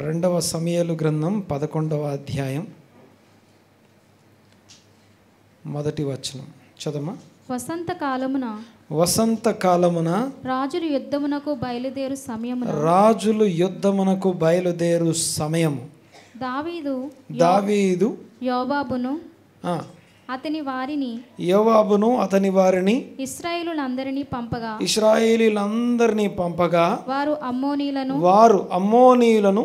రెండవ సమూయేలు గ్రంథం 11వ అధ్యాయం మొదటి వచనం చదవమా. వసంత కాలమున రాజులు యుద్ధమునకు బయలుదేరు సమయము దావీదు యోవాబును అతని వారిని ఇశ్రాయేలీయులందరినీ పంపగా వారు అమ్మోనీయులను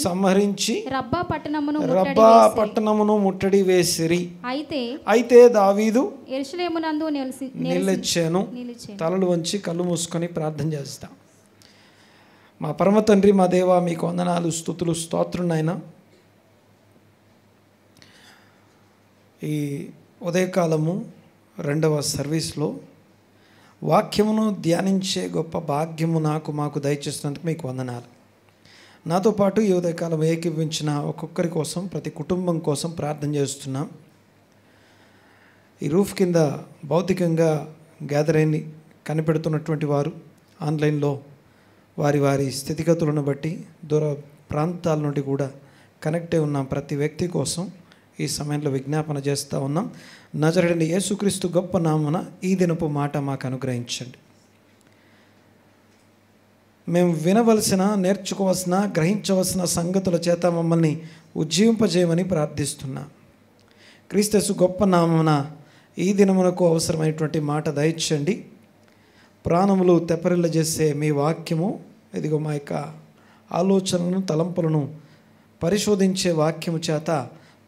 సంహరించి రబ్బా పట్టణమును ముట్టడి వేసిరి. అయితే దావీదు యెరూషలేమునందు నిలిచెను. తలలు వంచి కళ్ళు మూసుకొని ప్రార్థన చేస్తాం. మా పరమ తండ్రి, మా దేవా, మీకు వందనాలు, స్తుతులు, స్తోత్రం నాయనా. ఈ ఉదయకాలము రెండవ సర్వీస్లో వాక్యమును ధ్యానించే గొప్ప భాగ్యము మాకు దయచేసినందుకు మీకు వందనాలు. నాతో పాటు ఈ ఉదయకాలం ఏకీవించిన ఒక్కొక్కరి కోసం, ప్రతి కుటుంబం కోసం ప్రార్థన చేస్తున్నాం. ఈ రూఫ్ కింద భౌతికంగా గ్యాదర్ అయ్యి కనిపెడుతున్నటువంటి వారు, ఆన్లైన్లో వారి స్థితిగతులను బట్టి దూర ప్రాంతాల నుండి కూడా కనెక్ట్ అయి ఉన్నాం. ప్రతి వ్యక్తి కోసం ఈ సమయంలో విజ్ఞాపన చేస్తూ ఉన్నాం. నజరేయుడైన యేసుక్రీస్తు గొప్ప నామమున ఈ దినపు మాట మాకు అనుగ్రహించండి. మేము వినవలసిన, నేర్చుకోవాల్సిన, గ్రహించవలసిన సంగతుల చేత మమ్మల్ని ఉజ్జీవింపజేయమని ప్రార్థిస్తున్నాం. క్రీస్తు యేసు గొప్ప నామమున ఈ దినమునకు అవసరమైనటువంటి మాట దయచేయండి. ప్రాణములు తెప్పరిల్ల చేసే మీ వాక్యము, ఇదిగో మా యొక్క ఆలోచనలను, తలంపులను పరిశోధించే వాక్యము చేత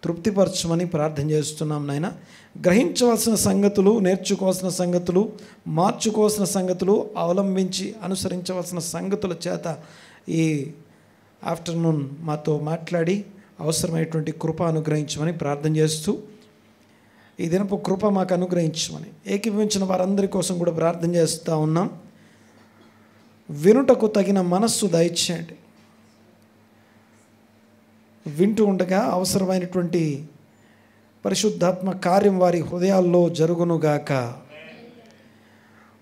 తృప్తిపరచమని ప్రార్థన చేస్తున్నాం నాయన. గ్రహించవలసిన సంగతులు, నేర్చుకోవాల్సిన సంగతులు, మార్చుకోవాల్సిన సంగతులు, అవలంబించి అనుసరించవలసిన సంగతుల చేత ఈ ఆఫ్టర్నూన్ మాతో మాట్లాడి అవసరమైనటువంటి కృప అనుగ్రహించమని ప్రార్థన చేస్తూ, ఈ దినపు కృప మాకు అనుగ్రహించమని ఏకీభవించిన వారందరి కోసం కూడా ప్రార్థన చేస్తూ ఉన్నాం. వినుటకు తగిన మనస్సు దయచేయండి. వింటూ ఉండగా అవసరమైనటువంటి పరిశుద్ధాత్మ కార్యం వారి హృదయాల్లో జరుగునుగాక.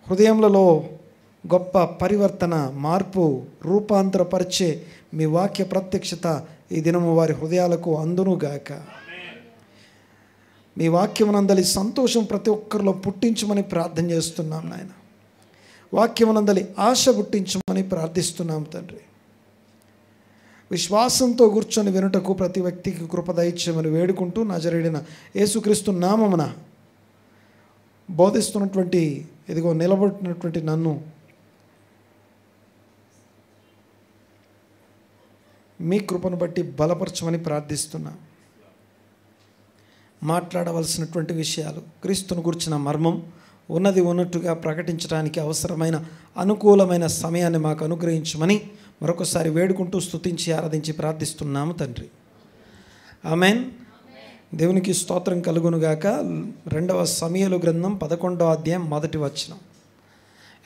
హృదయములలో గొప్ప పరివర్తన, మార్పు, రూపాంతరపరిచే మీ వాక్య ప్రత్యక్షత ఈ దినము వారి హృదయాలకు అందునుగాక. మీ వాక్యమునందలి సంతోషం ప్రతి ఒక్కరిలో పుట్టించమని ప్రార్థన చేస్తున్నాం నాయన. వాక్యమునందలి ఆశ పుట్టించమని ప్రార్థిస్తున్నాం తండ్రి. విశ్వాసంతో కూర్చొని వినుటకు ప్రతి వ్యక్తికి కృప దయచేయమని వేడుకుంటూ, నజరేయుడైన యేసుక్రీస్తు నామమున బోధిస్తున్నటువంటి, ఇదిగో నిలబడినటువంటి నన్ను మీ కృపను బట్టి బలపరచమని ప్రార్థిస్తున్నా. మాట్లాడవలసినటువంటి విషయాలు, క్రీస్తును గురించిన మర్మం ఉన్నది ఉన్నట్టుగా ప్రకటించడానికి అవసరమైన అనుకూలమైన సమయాన్ని మాకు అనుగ్రహించమని మరొకసారి వేడుకుంటూ, స్తుతించి, ఆరాధించి ప్రార్థిస్తున్నాము తండ్రి. ఆమెన్. దేవునికి స్తోత్రం కలుగునుగాక. రెండవ సమూయేలు గ్రంథం 11వ అధ్యాయం మొదటి వచనం.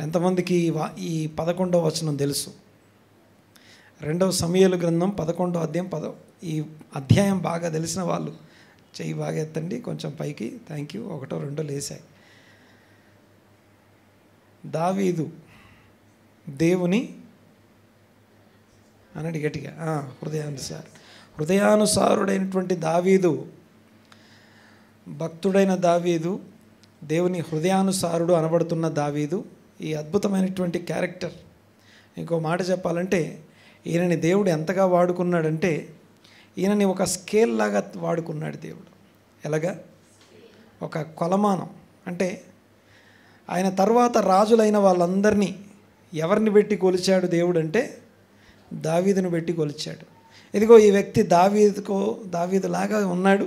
ఎంతమందికి ఈ 11వ వచనం తెలుసు? రెండవ సమూయేలు గ్రంథం 11వ అధ్యాయం ఈ అధ్యాయం బాగా తెలిసిన వాళ్ళు చెయ్యి బాగా ఎత్తండి కొంచెం పైకి. Thank you. 1, 2 లేసాయి. దావీదు దేవుని అనండి గట్టిగా, హృదయానుసారుడైనటువంటి దావీదు, భక్తుడైన దావీదు, దేవుని హృదయానుసారుడు అనబడుతున్న దావీదు, ఈ అద్భుతమైనటువంటి క్యారెక్టర్. ఇంకో మాట చెప్పాలంటే, ఈయనని దేవుడు ఎంతగా వాడుకున్నాడంటే, ఈయనని ఒక స్కేల్ లాగా వాడుకున్నాడు దేవుడు. ఎలాగా? ఒక కొలమానం. అంటే ఆయన తర్వాత రాజులైన వాళ్ళందరినీ ఎవరిని పెట్టి కొలిచాడు దేవుడు అంటే, దావీదును పెట్టి కొలిచాడు. ఇదిగో ఈ వ్యక్తి దావీదులాగా ఉన్నాడు,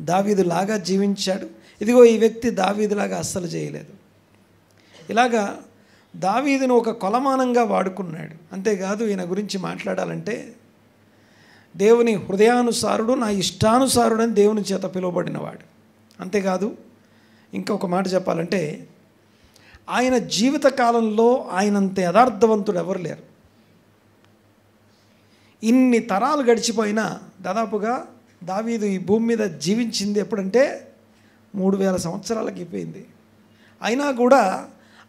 దావీదులాగా జీవించాడు. ఇదిగో ఈ వ్యక్తి దావీదులాగా అస్సలు చేయలేదు. ఇలాగా దావీదును ఒక కొలమానంగా వాడుకున్నాడు. అంతేకాదు, ఈయన గురించి మాట్లాడాలంటే, దేవుని హృదయానుసారుడు, నా ఇష్టానుసారుడని దేవుని చేత పిలువబడినవాడు. అంతేకాదు, ఇంకొక మాట చెప్పాలంటే, ఆయన జీవిత కాలంలో ఆయనంత యథార్థవంతుడు ఎవరు లేరు. ఇన్ని తరాలు గడిచిపోయినా దాదాపుగా దావీదు ఈ భూమి మీద జీవించింది ఎప్పుడంటే 3000 సంవత్సరాలకి అయిపోయింది. అయినా కూడా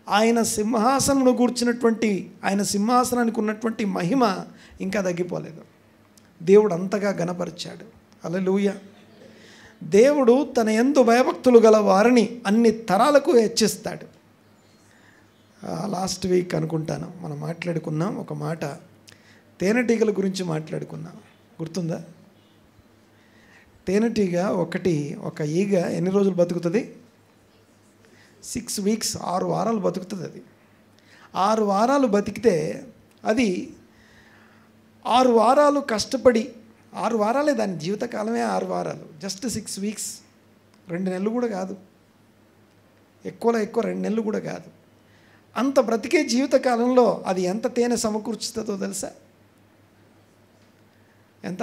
ఆయన సింహాసనమును కూర్చున్నటువంటి ఆయన సింహాసనానికి ఉన్నటువంటి మహిమ ఇంకా తగ్గిపోలేదు. దేవుడు అంతగా ఘనపరిచాడు. హల్లెలూయా. దేవుడు తన యందు భయభక్తులు గల వారిని అన్ని తరాలకు హెచ్చిస్తాడు. లాస్ట్ వీక్ అనుకుంటాను మనం మాట్లాడుకున్నాం ఒక మాట, తేనెటీగల గురించి మాట్లాడుకున్నాం, గుర్తుందా? తేనెటీగ ఒక ఈగ ఎన్ని రోజులు బతుకుతుంది? 6 వీక్స్, 6 వారాలు బతుకుతుంది. అది 6 వారాలు బతికితే అది 6 వారాలు కష్టపడి, 6 వారాలే దాని జీవితకాలమే 6 వారాలు, జస్ట్ 6 వీక్స్, 2 నెలలు కూడా కాదు, ఎక్కువలో ఎక్కువ 2 నెలలు కూడా కాదు. అంత బ్రతికే జీవితకాలంలో అది ఎంత తేనె సమకూర్చుతుందో తెలుసా? ఎంత?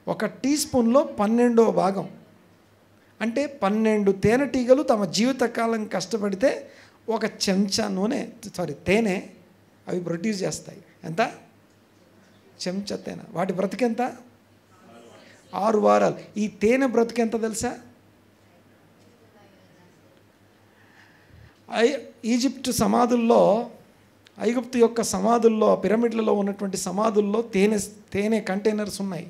ఒక టీ స్పూన్లో 12వ భాగం, అంటే 12 తేనెటీగలు తమ జీవితకాలం కష్టపడితే ఒక చెంచా తేనె అవి ప్రొడ్యూస్ చేస్తాయి. ఎంత? చెంచా తేనె. వాటి బ్రతికెంత? 6 వారాలు. ఈ తేనె బ్రతికెంత తెలుసా? ఈజిప్ట్ సమాధుల్లో, ఐగుప్తు యొక్క సమాధుల్లో, పిరమిడ్లలో ఉన్నటువంటి సమాధుల్లో తేనె కంటైనర్స్ ఉన్నాయి.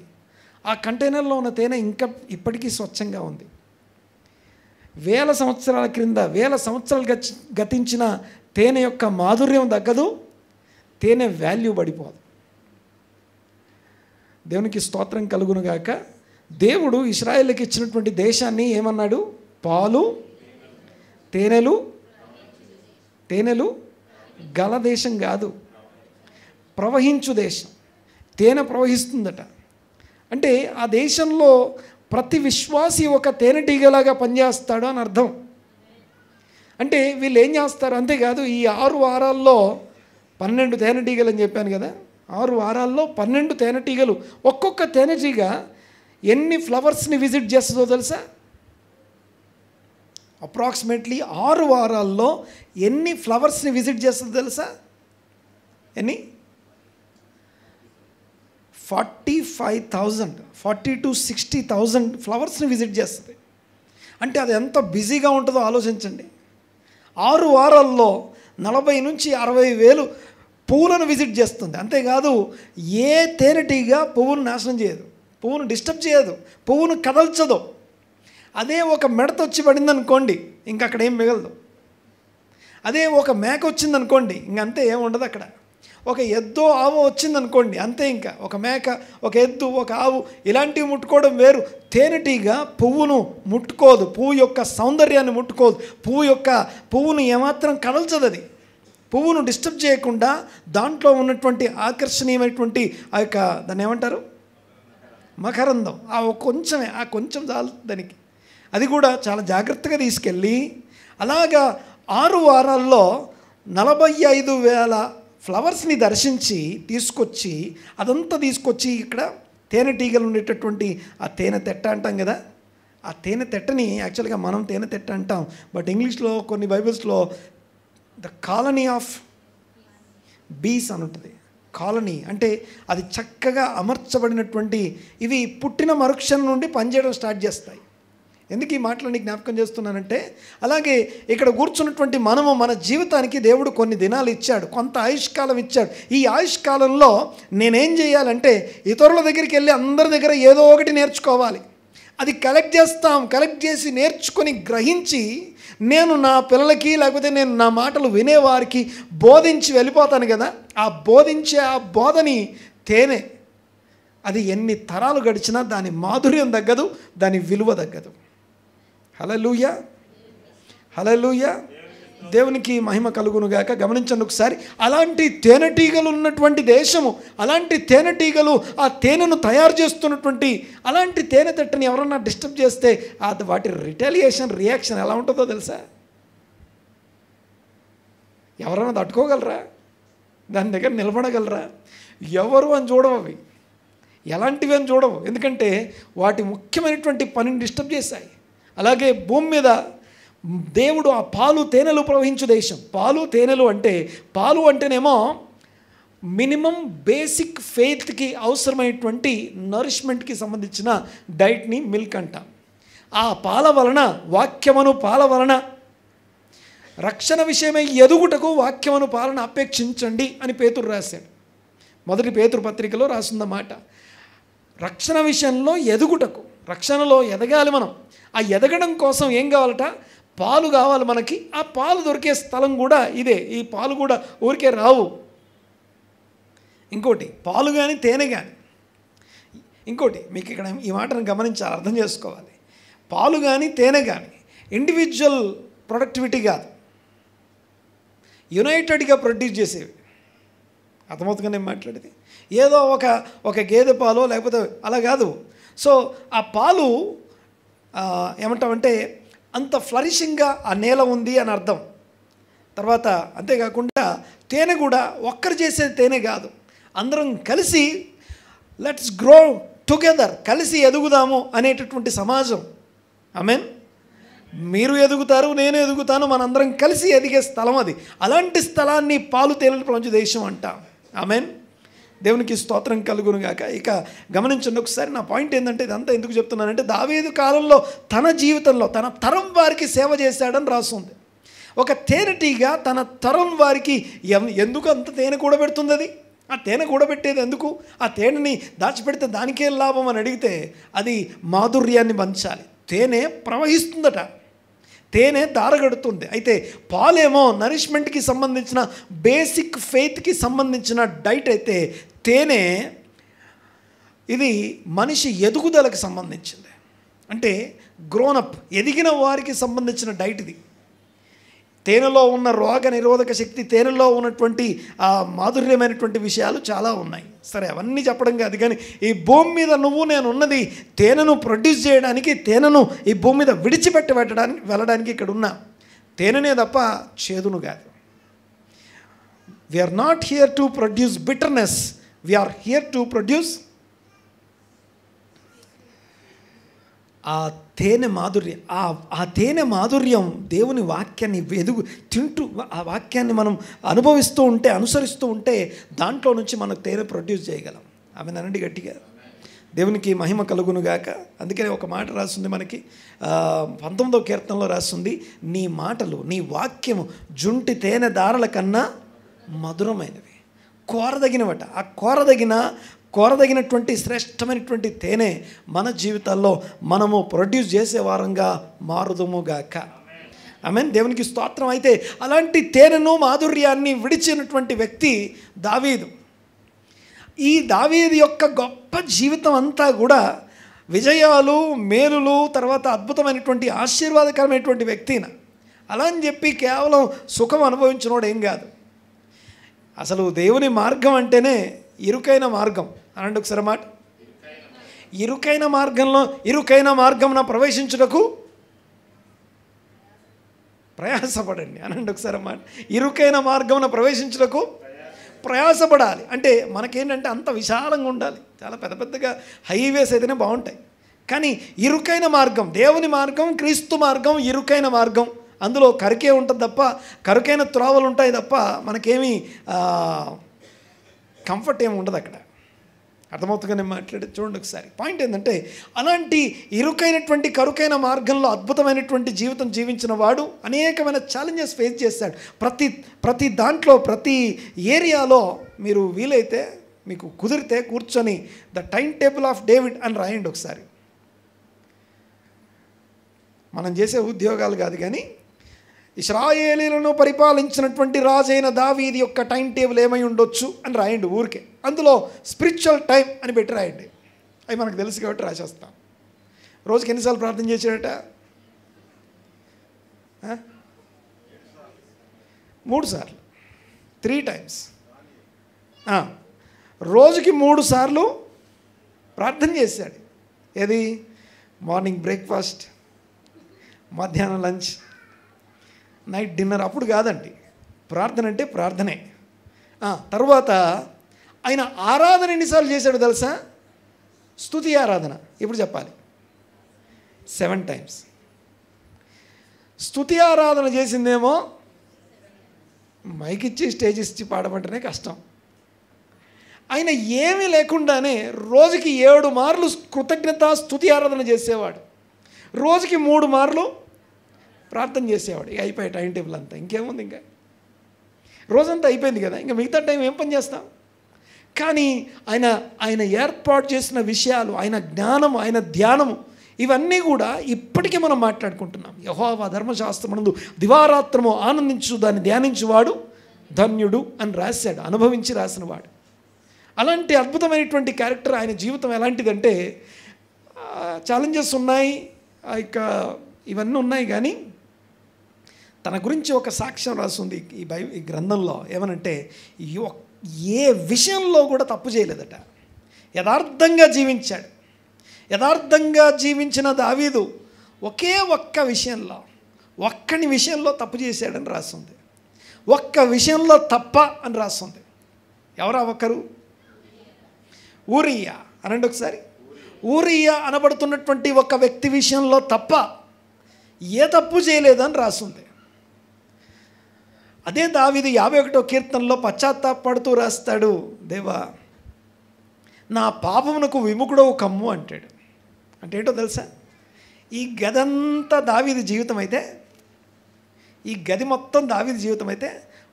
ఆ కంటైనర్లో ఉన్న తేనె ఇంకా ఇప్పటికీ స్వచ్ఛంగా ఉంది. 1000 సంవత్సరాల క్రింద, 1000 సంవత్సరాలు గతించిన తేనె యొక్క మాధుర్యం తగ్గదు, తేనె వాల్యూ పడిపోదు. దేవునికి స్తోత్రం కలుగునుగాక. దేవుడు ఇశ్రాయేలుకి ఇచ్చినటువంటి దేశాన్ని ఏమన్నాడు? పాలు తేనెలు గల దేశం కాదు, ప్రవహించు దేశం. తేనె ప్రవహిస్తుందట. అంటే ఆ దేశంలో ప్రతి విశ్వాసి ఒక తేనెటీగలాగా పనిచేస్తాడు అని అర్థం. అంటే వీళ్ళు ఏం చేస్తారు? అంతేకాదు, ఈ 6 వారాల్లో 12 తేనెటీగలు అని చెప్పాను కదా, 6 వారాల్లో 12 తేనెటీగలు, ఒక్కొక్క తేనెటీగ ఎన్ని ఫ్లవర్స్ని విజిట్ చేస్తుందో తెలుసా? అప్రాక్సిమేట్లీ 6 వారాల్లో ఎన్ని ఫ్లవర్స్ని విజిట్ చేస్తుందో తెలుసా? ఎన్ని? 45,000, 40 to 60,000 ఫ్లవర్స్ని విజిట్ చేస్తుంది. అంటే అది ఎంత బిజీగా ఉంటుందో ఆలోచించండి. 6 వారాల్లో 40 నుంచి 60,000 పువ్వులను విజిట్ చేస్తుంది. అంతేకాదు, ఏ తేనెటీగ పువ్వును నాశనం చేయదు, పువ్వును డిస్టర్బ్ చేయదు, పువ్వును కదల్చదు. అదే ఒక మిడత వచ్చి పడింది అనుకోండి, ఇంక అక్కడ ఏం మిగలదు. అదే ఒక మేక వచ్చిందనుకోండి, ఇంకంతే ఏం ఉండదు అక్కడ. ఒక ఎద్దో ఆవు వచ్చిందనుకోండి, అంతే. ఇంకా ఒక మేక, ఒక ఎద్దు, ఒక ఆవు ఇలాంటివి ముట్టుకోవడం వేరు. తేనెటీగ పువ్వును ముట్టుకోదు, పువ్వు యొక్క సౌందర్యాన్ని ముట్టుకోదు, పువ్వును ఏమాత్రం కదల్చదు. అది పువ్వును డిస్టర్బ్ చేయకుండా దాంట్లో ఉన్నటువంటి ఆకర్షణీయమైనటువంటి ఆ యొక్క దాన్ని ఏమంటారు? మకరందం. ఆ కొంచెమే, ఆ కొంచెం చాలు దానికి. అది కూడా చాలా జాగ్రత్తగా తీసుకెళ్ళి అలాగా 6 వారాల్లో 45,000 ఫ్లవర్స్ని దర్శించి తీసుకొచ్చి, అదంతా తీసుకొచ్చి ఇక్కడ తేనెటీగలు ఉండేటటువంటి ఆ తేనె తెట్ట అంటాం కదా, ఆ తేనె తెట్టని యాక్చువల్గా మనం తేనె తెట్ట అంటాం, బట్ ఇంగ్లీష్లో కొన్ని బైబిల్స్లో ద కాలనీ ఆఫ్ బీస్ అని ఉంటుంది. కాలనీ అంటే అది చక్కగా అమర్చబడినటువంటి, ఇవి పుట్టిన మరుక్షణం నుండి పనిచేయడం స్టార్ట్ చేస్తాయి. ఎందుకు ఈ మాటలని జ్ఞాపకం చేస్తున్నానంటే, అలాగే ఇక్కడ కూర్చున్నటువంటి మనము మన జీవితానికి దేవుడు కొన్ని దినాలు ఇచ్చాడు, కొంత ఆయుష్కాలం ఇచ్చాడు. ఈ ఆయుష్కాలంలో నేనేం చేయాలంటే ఇతరుల దగ్గరికి వెళ్ళి అందరి దగ్గర ఏదో ఒకటి నేర్చుకోవాలి. అది కలెక్ట్ చేసి నేర్చుకొని గ్రహించి నేను నా పిల్లలకి, లేకపోతే నేను నా మాటలు వినేవారికి బోధించి వెళ్ళిపోతాను కదా. ఆ బోధని తేనె, అది ఎన్ని తరాలు గడిచినా దాని మాధుర్యం తగ్గదు, దాని విలువ తగ్గదు. హల్లెలూయా, హల్లెలూయా. దేవునికి మహిమ కలుగునుగాక. గమనించండి ఒకసారి, అలాంటి తేనెటీగలు ఉన్నటువంటి దేశము, అలాంటి తేనెటీగలు ఆ తేనెను తయారు చేస్తున్నటువంటి అలాంటి తేనె తట్టని ఎవరన్నా డిస్టర్బ్ చేస్తే వాటి రియాక్షన్ ఎలా ఉంటుందో తెలుసా? ఎవరైనా తట్టుకోగలరా? దాని దగ్గర నిలబడగలరా? ఎవరు అని చూడవు, అవి ఎలాంటివి అని చూడవు. ఎందుకంటే వాటి ముఖ్యమైనటువంటి పనిని డిస్టర్బ్ చేశాయి. అలాగే భూమి మీద దేవుడు ఆ పాలు తేనెలు ప్రవహించు దేశం. పాలు అంటేనేమో మినిమం బేసిక్ ఫెయిత్కి అవసరమైనటువంటి నరిష్మెంట్కి సంబంధించిన డైట్ని మిల్క్ అంటాం. ఆ పాల వలన, వాక్యమును పాల వలన, రక్షణ విషయమై ఎదుగుటకు వాక్యమును పాలన అపేక్షించండి అని పేతురు రాశాడు. మొదటి పేతురు పత్రికలో రాసిందన్నమాట. రక్షణ విషయంలో ఎదుగుటకు, రక్షణలో ఎదగాలి మనం. ఆ ఎదగడం కోసం ఏం కావాలట? పాలు కావాలి మనకి. ఆ పాలు దొరికే స్థలం కూడా ఇదే. ఈ పాలు కూడా ఊరికే రావు. ఇంకోటి, పాలు కానీ తేనె కానీ. ఇంకోటి మీకు ఇక్కడ ఈ మాటను గమనించాలి, అర్థం చేసుకోవాలి. పాలు కానీ తేనె కానీ ఇండివిజువల్ ప్రొడక్టివిటీ కాదు, యునైటెడ్గా ప్రొడ్యూస్ చేసేవి. అర్థమవుతుందని నేను మాట్లాడేది. ఏదో ఒక గేదె పాలో లేకపోతే అలా కాదు. సో ఆ పాలు ఏమంటామంటే అంత ఫ్లరిషింగ్గా ఆ నేల ఉంది అని అర్థం. తర్వాత అంతేకాకుండా తేనె కూడా ఒక్కరు చేసే తేనె కాదు, అందరం కలిసి లెట్స్ గ్రో టుగెదర్, కలిసి ఎదుగుదాము అనేటటువంటి సమాజం. ఆమెన్. మీరు ఎదుగుతారు, నేను ఎదుగుతాను, మనందరం కలిసి ఎదిగే స్థలం అది. అలాంటి స్థలాన్ని పాలు తేనెల ప్రపంచ దేశం అంటాం. ఆమెన్. దేవునికి స్తోత్రం కలుగును గాక. ఇక గమనించండి ఒకసారి. నా పాయింట్ ఏంటంటే, ఇదంతా ఎందుకు చెప్తున్నానంటే, దావీదు కాలంలో తన జీవితంలో తన తరం వారికి సేవ చేశాడని రాస్తుంది. ఒక తేనెటీగా తన తరం వారికి ఎందుకు అంత తేనె కూడబెడుతుంది? అది ఆ తేనె కూడబెట్టేది ఎందుకు? ఆ తేనెని దాచిపెడితే దానికే లాభం అని అడిగితే, అది మాధుర్యాన్ని పంచాలి. తేనె ప్రవహిస్తుందట, తేనె దారగడుతుంది. అయితే పాలేమో నరిష్మెంట్కి సంబంధించిన, బేసిక్ ఫెయిత్కి సంబంధించిన డైట్ అయితే, తేనె ఇది మనిషి ఎదుగుదలకు సంబంధించింది. అంటే గ్రోనప్, ఎదిగిన వారికి సంబంధించిన డైట్ ఇది. తేనెలో ఉన్న రోగ నిరోధక శక్తి, తేనెలో ఉన్నటువంటి ఆ మాధుర్యమైనటువంటి విషయాలు చాలా ఉన్నాయి. సరే, అవన్నీ చెప్పడం కాదు, కానీ ఈ భూమి మీద నువ్వు నేను ఉన్నది తేనెను ప్రొడ్యూస్ చేయడానికి, తేనెను ఈ భూమి మీద వెళ్ళడానికి ఇక్కడ ఉన్న తేనెనే తప్ప చేదును కాదు. We are not here to produce bitterness, we are here to produce ఆ తేనె మాధుర్యం. ఆ తేనె మాధుర్యం దేవుని వాక్యాన్ని తింటూ, ఆ వాక్యాన్ని మనం అనుభవిస్తూ ఉంటే, అనుసరిస్తూ ఉంటే, దాంట్లో నుంచి మనకు తేనె ప్రొడ్యూస్ చేయగలం. ఆమె అనండి గట్టిగా. దేవునికి మహిమ కలుగునుగాక. అందుకనే ఒక మాట రాస్తుంది మనకి, 19వ కీర్తనలో రాస్తుంది, నీ మాటలు, నీ వాక్యము జుంటి తేనె దారల కన్నా మధురమైనవి, కోరదగినవట. ఆ కోరదగినటువంటి శ్రేష్టమైనటువంటి తేనె మన జీవితాల్లో మనము ప్రొడ్యూస్ చేసే వారంగా మారుదుముగాక. ఆమేన్. దేవునికి స్తోత్రం. అయితే అలాంటి తేనెను, మాధుర్యాన్ని విడిచినటువంటి వ్యక్తి దావీదు. ఈ దావీదు యొక్క గొప్ప జీవితం అంతా కూడా విజయాలు, మేలులు, తర్వాత అద్భుతమైనటువంటి ఆశీర్వాదకరమైనటువంటి వ్యక్తిన. అలా అని చెప్పి కేవలం సుఖం అనుభవించినోడు ఏం కాదు. అసలు దేవుని మార్గం అంటేనే ఇరుకైన మార్గం అనండి ఒకసారి మాట. ఇరుకైన మార్గంలో ప్రవేశించుటకు ప్రయాసపడండి అనండి ఒకసారి మాట. ఇరుకైన మార్గంలో ప్రవేశించుటకు ప్రయాసపడాలి. అంటే మనకేంటంటే అంత విశాలంగా ఉండాలి, చాలా పెద్ద పెద్దగా హైవేస్ అయితేనే బాగుంటాయి. కానీ ఇరుకైన మార్గం, దేవుని మార్గం, క్రీస్తు మార్గం ఇరుకైన మార్గం. అందులో కరికే ఉంటుంది తప్ప, కరుకైన త్రోవలు ఉంటాయి తప్ప మనకేమీ కంఫర్ట్ ఏమి ఉండదు అక్కడ. అర్థమవుతుందిగా నేను మాట్లాడేది? చూడండి ఒకసారి. పాయింట్ ఏంటంటే, అలాంటి ఇరుకైనటువంటి కరుకైన మార్గంలో అద్భుతమైనటువంటి జీవితం జీవించిన వాడు అనేకమైన ఛాలెంజెస్ ఫేస్ చేశాడు. ప్రతి దాంట్లో, ప్రతి ఏరియాలో మీరు వీలైతే, మీకు కుదిరితే కూర్చొని the time table of David అని రాయండి ఒకసారి. మనం చేసే ఉద్యోగాలు కాదు, కానీ ఇశ్రాయేలీలను పరిపాలించినటువంటి రాజైన దావీదు యొక్క టైం టేబుల్ ఏమై ఉండొచ్చు అని రాయండి ఊరికే. అందులో స్పిరిచువల్ టైం అని పెట్టి రాయండి. అవి మనకు తెలుసు కాబట్టి రాసేస్తాం. రోజుకి ఎన్నిసార్లు ప్రార్థన చేసాడట? 3 సార్లు, 3 టైమ్స్. రోజుకి 3 సార్లు ప్రార్థన చేశాడు. ఏది? మార్నింగ్ బ్రేక్ఫాస్ట్, మధ్యాహ్నం లంచ్, నైట్ డిన్నర్. అప్పుడు కాదండి, ప్రార్థన అంటే ప్రార్థనే. తర్వాత ఆయన ఆరాధన ఎన్నిసార్లు చేశాడు తెలుసా? స్తుతి ఆరాధన. ఇప్పుడు చెప్పాలి, 7 టైమ్స్. స్తుతి ఆరాధన చేసిందేమో మైక్ ఇచ్చి స్టేజ్ ఇచ్చి పాడమంటేనే కష్టం. ఆయన ఏమీ లేకుండానే రోజుకి 7 మార్లు కృతజ్ఞత స్తుతి ఆరాధన చేసేవాడు. రోజుకి 3 మార్లు ప్రార్థన చేసేవాడు. ఇక అయిపోయాయి టైం టేబుల్ అంతా. ఇంకేముంది, ఇంకా రోజంతా అయిపోయింది కదా, ఇంకా మిగతా టైం ఏం పని చేస్తాం. కానీ ఆయన ఏర్పాటు చేసిన విషయాలు, ఆయన జ్ఞానము, ఆయన ధ్యానము, ఇవన్నీ కూడా ఇప్పటికీ మనం మాట్లాడుకుంటున్నాం. యెహోవా ధర్మశాస్త్రమునందు దివారాత్రము ఆనందించు, దాన్ని ధ్యానించువాడు ధన్యుడు అని రాశాడు, అనుభవించి రాసినవాడు. అలాంటి అద్భుతమైనటువంటి క్యారెక్టర్. ఆయన జీవితం ఎలాంటిదంటే, ఛాలెంజెస్ ఉన్నాయి, ఇక ఇవన్నీ ఉన్నాయి, కానీ తన గురించి ఒక సాక్ష్యం రాస్తుంది ఈ గ్రంథంలో. ఏమనంటే, ఏ విషయంలో కూడా తప్పు చేయలేదట, యథార్థంగా జీవించాడు. యథార్థంగా జీవించిన దావీదు ఒకే ఒక్క విషయంలో, ఒక్కని విషయంలో తప్పు చేశాడని రాస్తుంది. ఒక్క విషయంలో తప్ప అని రాస్తుంది. ఎవరా ఒక్కరు? ఊరియా. అనండి ఒకసారి. ఊరియా అనబడుతున్నటువంటి ఒక వ్యక్తి విషయంలో తప్ప ఏ తప్పు చేయలేదని రాస్తుంది. అదే దావీదు 51వ కీర్తనలో పశ్చాత్తాపడుతూ రాస్తాడు, దేవా నా పాపమునకు విముఖుడవు కమ్ము అంటాడు. అంటే ఏంటో తెలుసా? ఈ గదంతా దావీదు జీవితం అయితే, ఈ గది మొత్తం దావీదు జీవితం అయితే,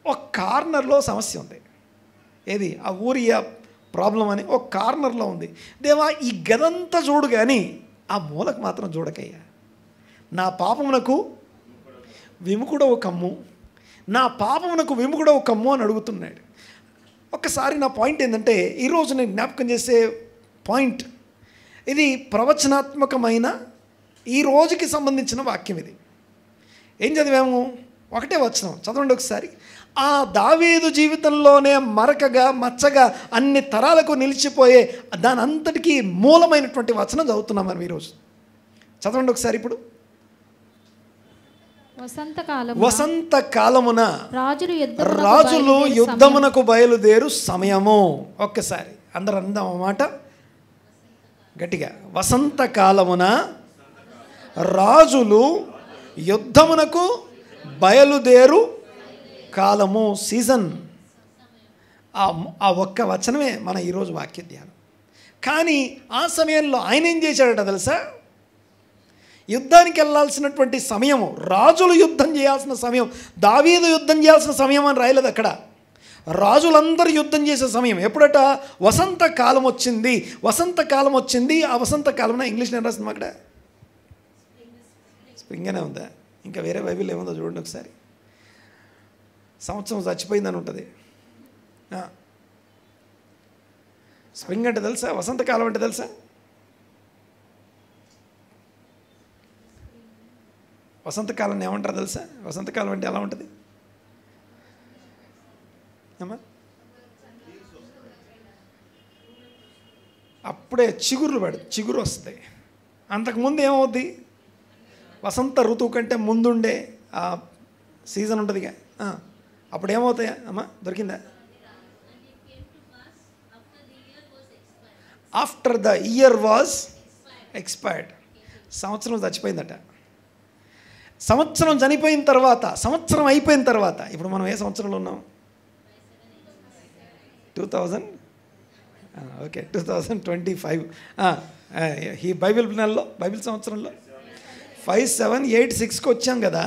ఒక కార్నర్లో సమస్య ఉంది. ఏది? ఆ ఊరియా ప్రాబ్లం అని ఒక కార్నర్లో ఉంది. దేవా ఈ గదంతా చూడు, కానీ ఆ మూలకు మాత్రం చూడకయ్యా. నా పాపమునకు విముఖుడవు కమ్ము, నా పాపమునకు విముఖుడవు కమ్ము అని అడుగుతున్నాడు. ఒక్కసారి నా పాయింట్ ఏంటంటే, ఈరోజు నేను జ్ఞాపకం చేసే పాయింట్ ఇది ప్రవచనాత్మకమైన ఈ రోజుకి సంబంధించిన వాక్యం. ఇది ఏం చదివాము? ఒకటే వచనం చదవండి ఒకసారి. ఆ దావీదు జీవితంలోనే మరకగా, మచ్చగా, అన్ని తరాలకు నిలిచిపోయే దాని అంతటికీ మూలమైనటువంటి వచనం చదువుతున్నాం మనం ఈరోజు. చదవండి ఒకసారి. ఇప్పుడు వసంతకాలమున రాజులు యుద్ధమునకు బయలుదేరు సమయము. ఒక్కసారి అందరూ అందాం అన్నమాట గట్టిగా. వసంతకాలమున రాజులు యుద్ధమునకు బయలుదేరు కాలము, సీజన్. ఆ ఒక్క వచనమే మన ఈరోజు వాక్య ధ్యానం. కానీ ఆ సమయంలో ఆయన ఏం చేశాడట తెలుసా? యుద్ధానికి వెళ్ళాల్సినటువంటి సమయము, రాజులు యుద్ధం చేయాల్సిన సమయం, దావీదు యుద్ధం చేయాల్సిన సమయం అని రాయలేదు అక్కడ. రాజులందరూ యుద్ధం చేసే సమయం ఎప్పుడట? వసంతకాలం వచ్చింది. వసంతకాలం వచ్చింది. ఆ వసంతకాలంలో ఇంగ్లీష్లో ఏం రాస్తుంది అక్కడ? స్ప్రింగ్ అనే ఉందా? ఇంకా వేరే బైబిల్ ఏముందో చూడండి ఒకసారి. సంవత్సరం చచ్చిపోయిందని ఉంటుంది. స్ప్రింగ్ అంటే తెలుసా? వసంతకాలం అంటే తెలుసా? వసంతకాలం ఏమంటారు తెలుసా? వసంతకాలం అంటే ఎలా ఉంటుంది అమ్మా? అప్పుడే చిగురు వస్తుంది. అంతకుముందు ఏమవుద్ది? వసంత ఋతువు కంటే ముందుండే ఆ సీజన్ ఉంటుందిగా, అప్పుడు ఏమవుతాయా అమ్మా? దొరికిందా? After the year was expired. సంవత్సరం చచ్చిపోయిందట. సంవత్సరం చనిపోయిన తర్వాత, సంవత్సరం అయిపోయిన తర్వాత, ఇప్పుడు మనం ఏ సంవత్సరంలో ఉన్నాం? 2025. ఈ బైబిల్ నెలలో, బైబిల్ సంవత్సరంలో 5786కి వచ్చాం కదా.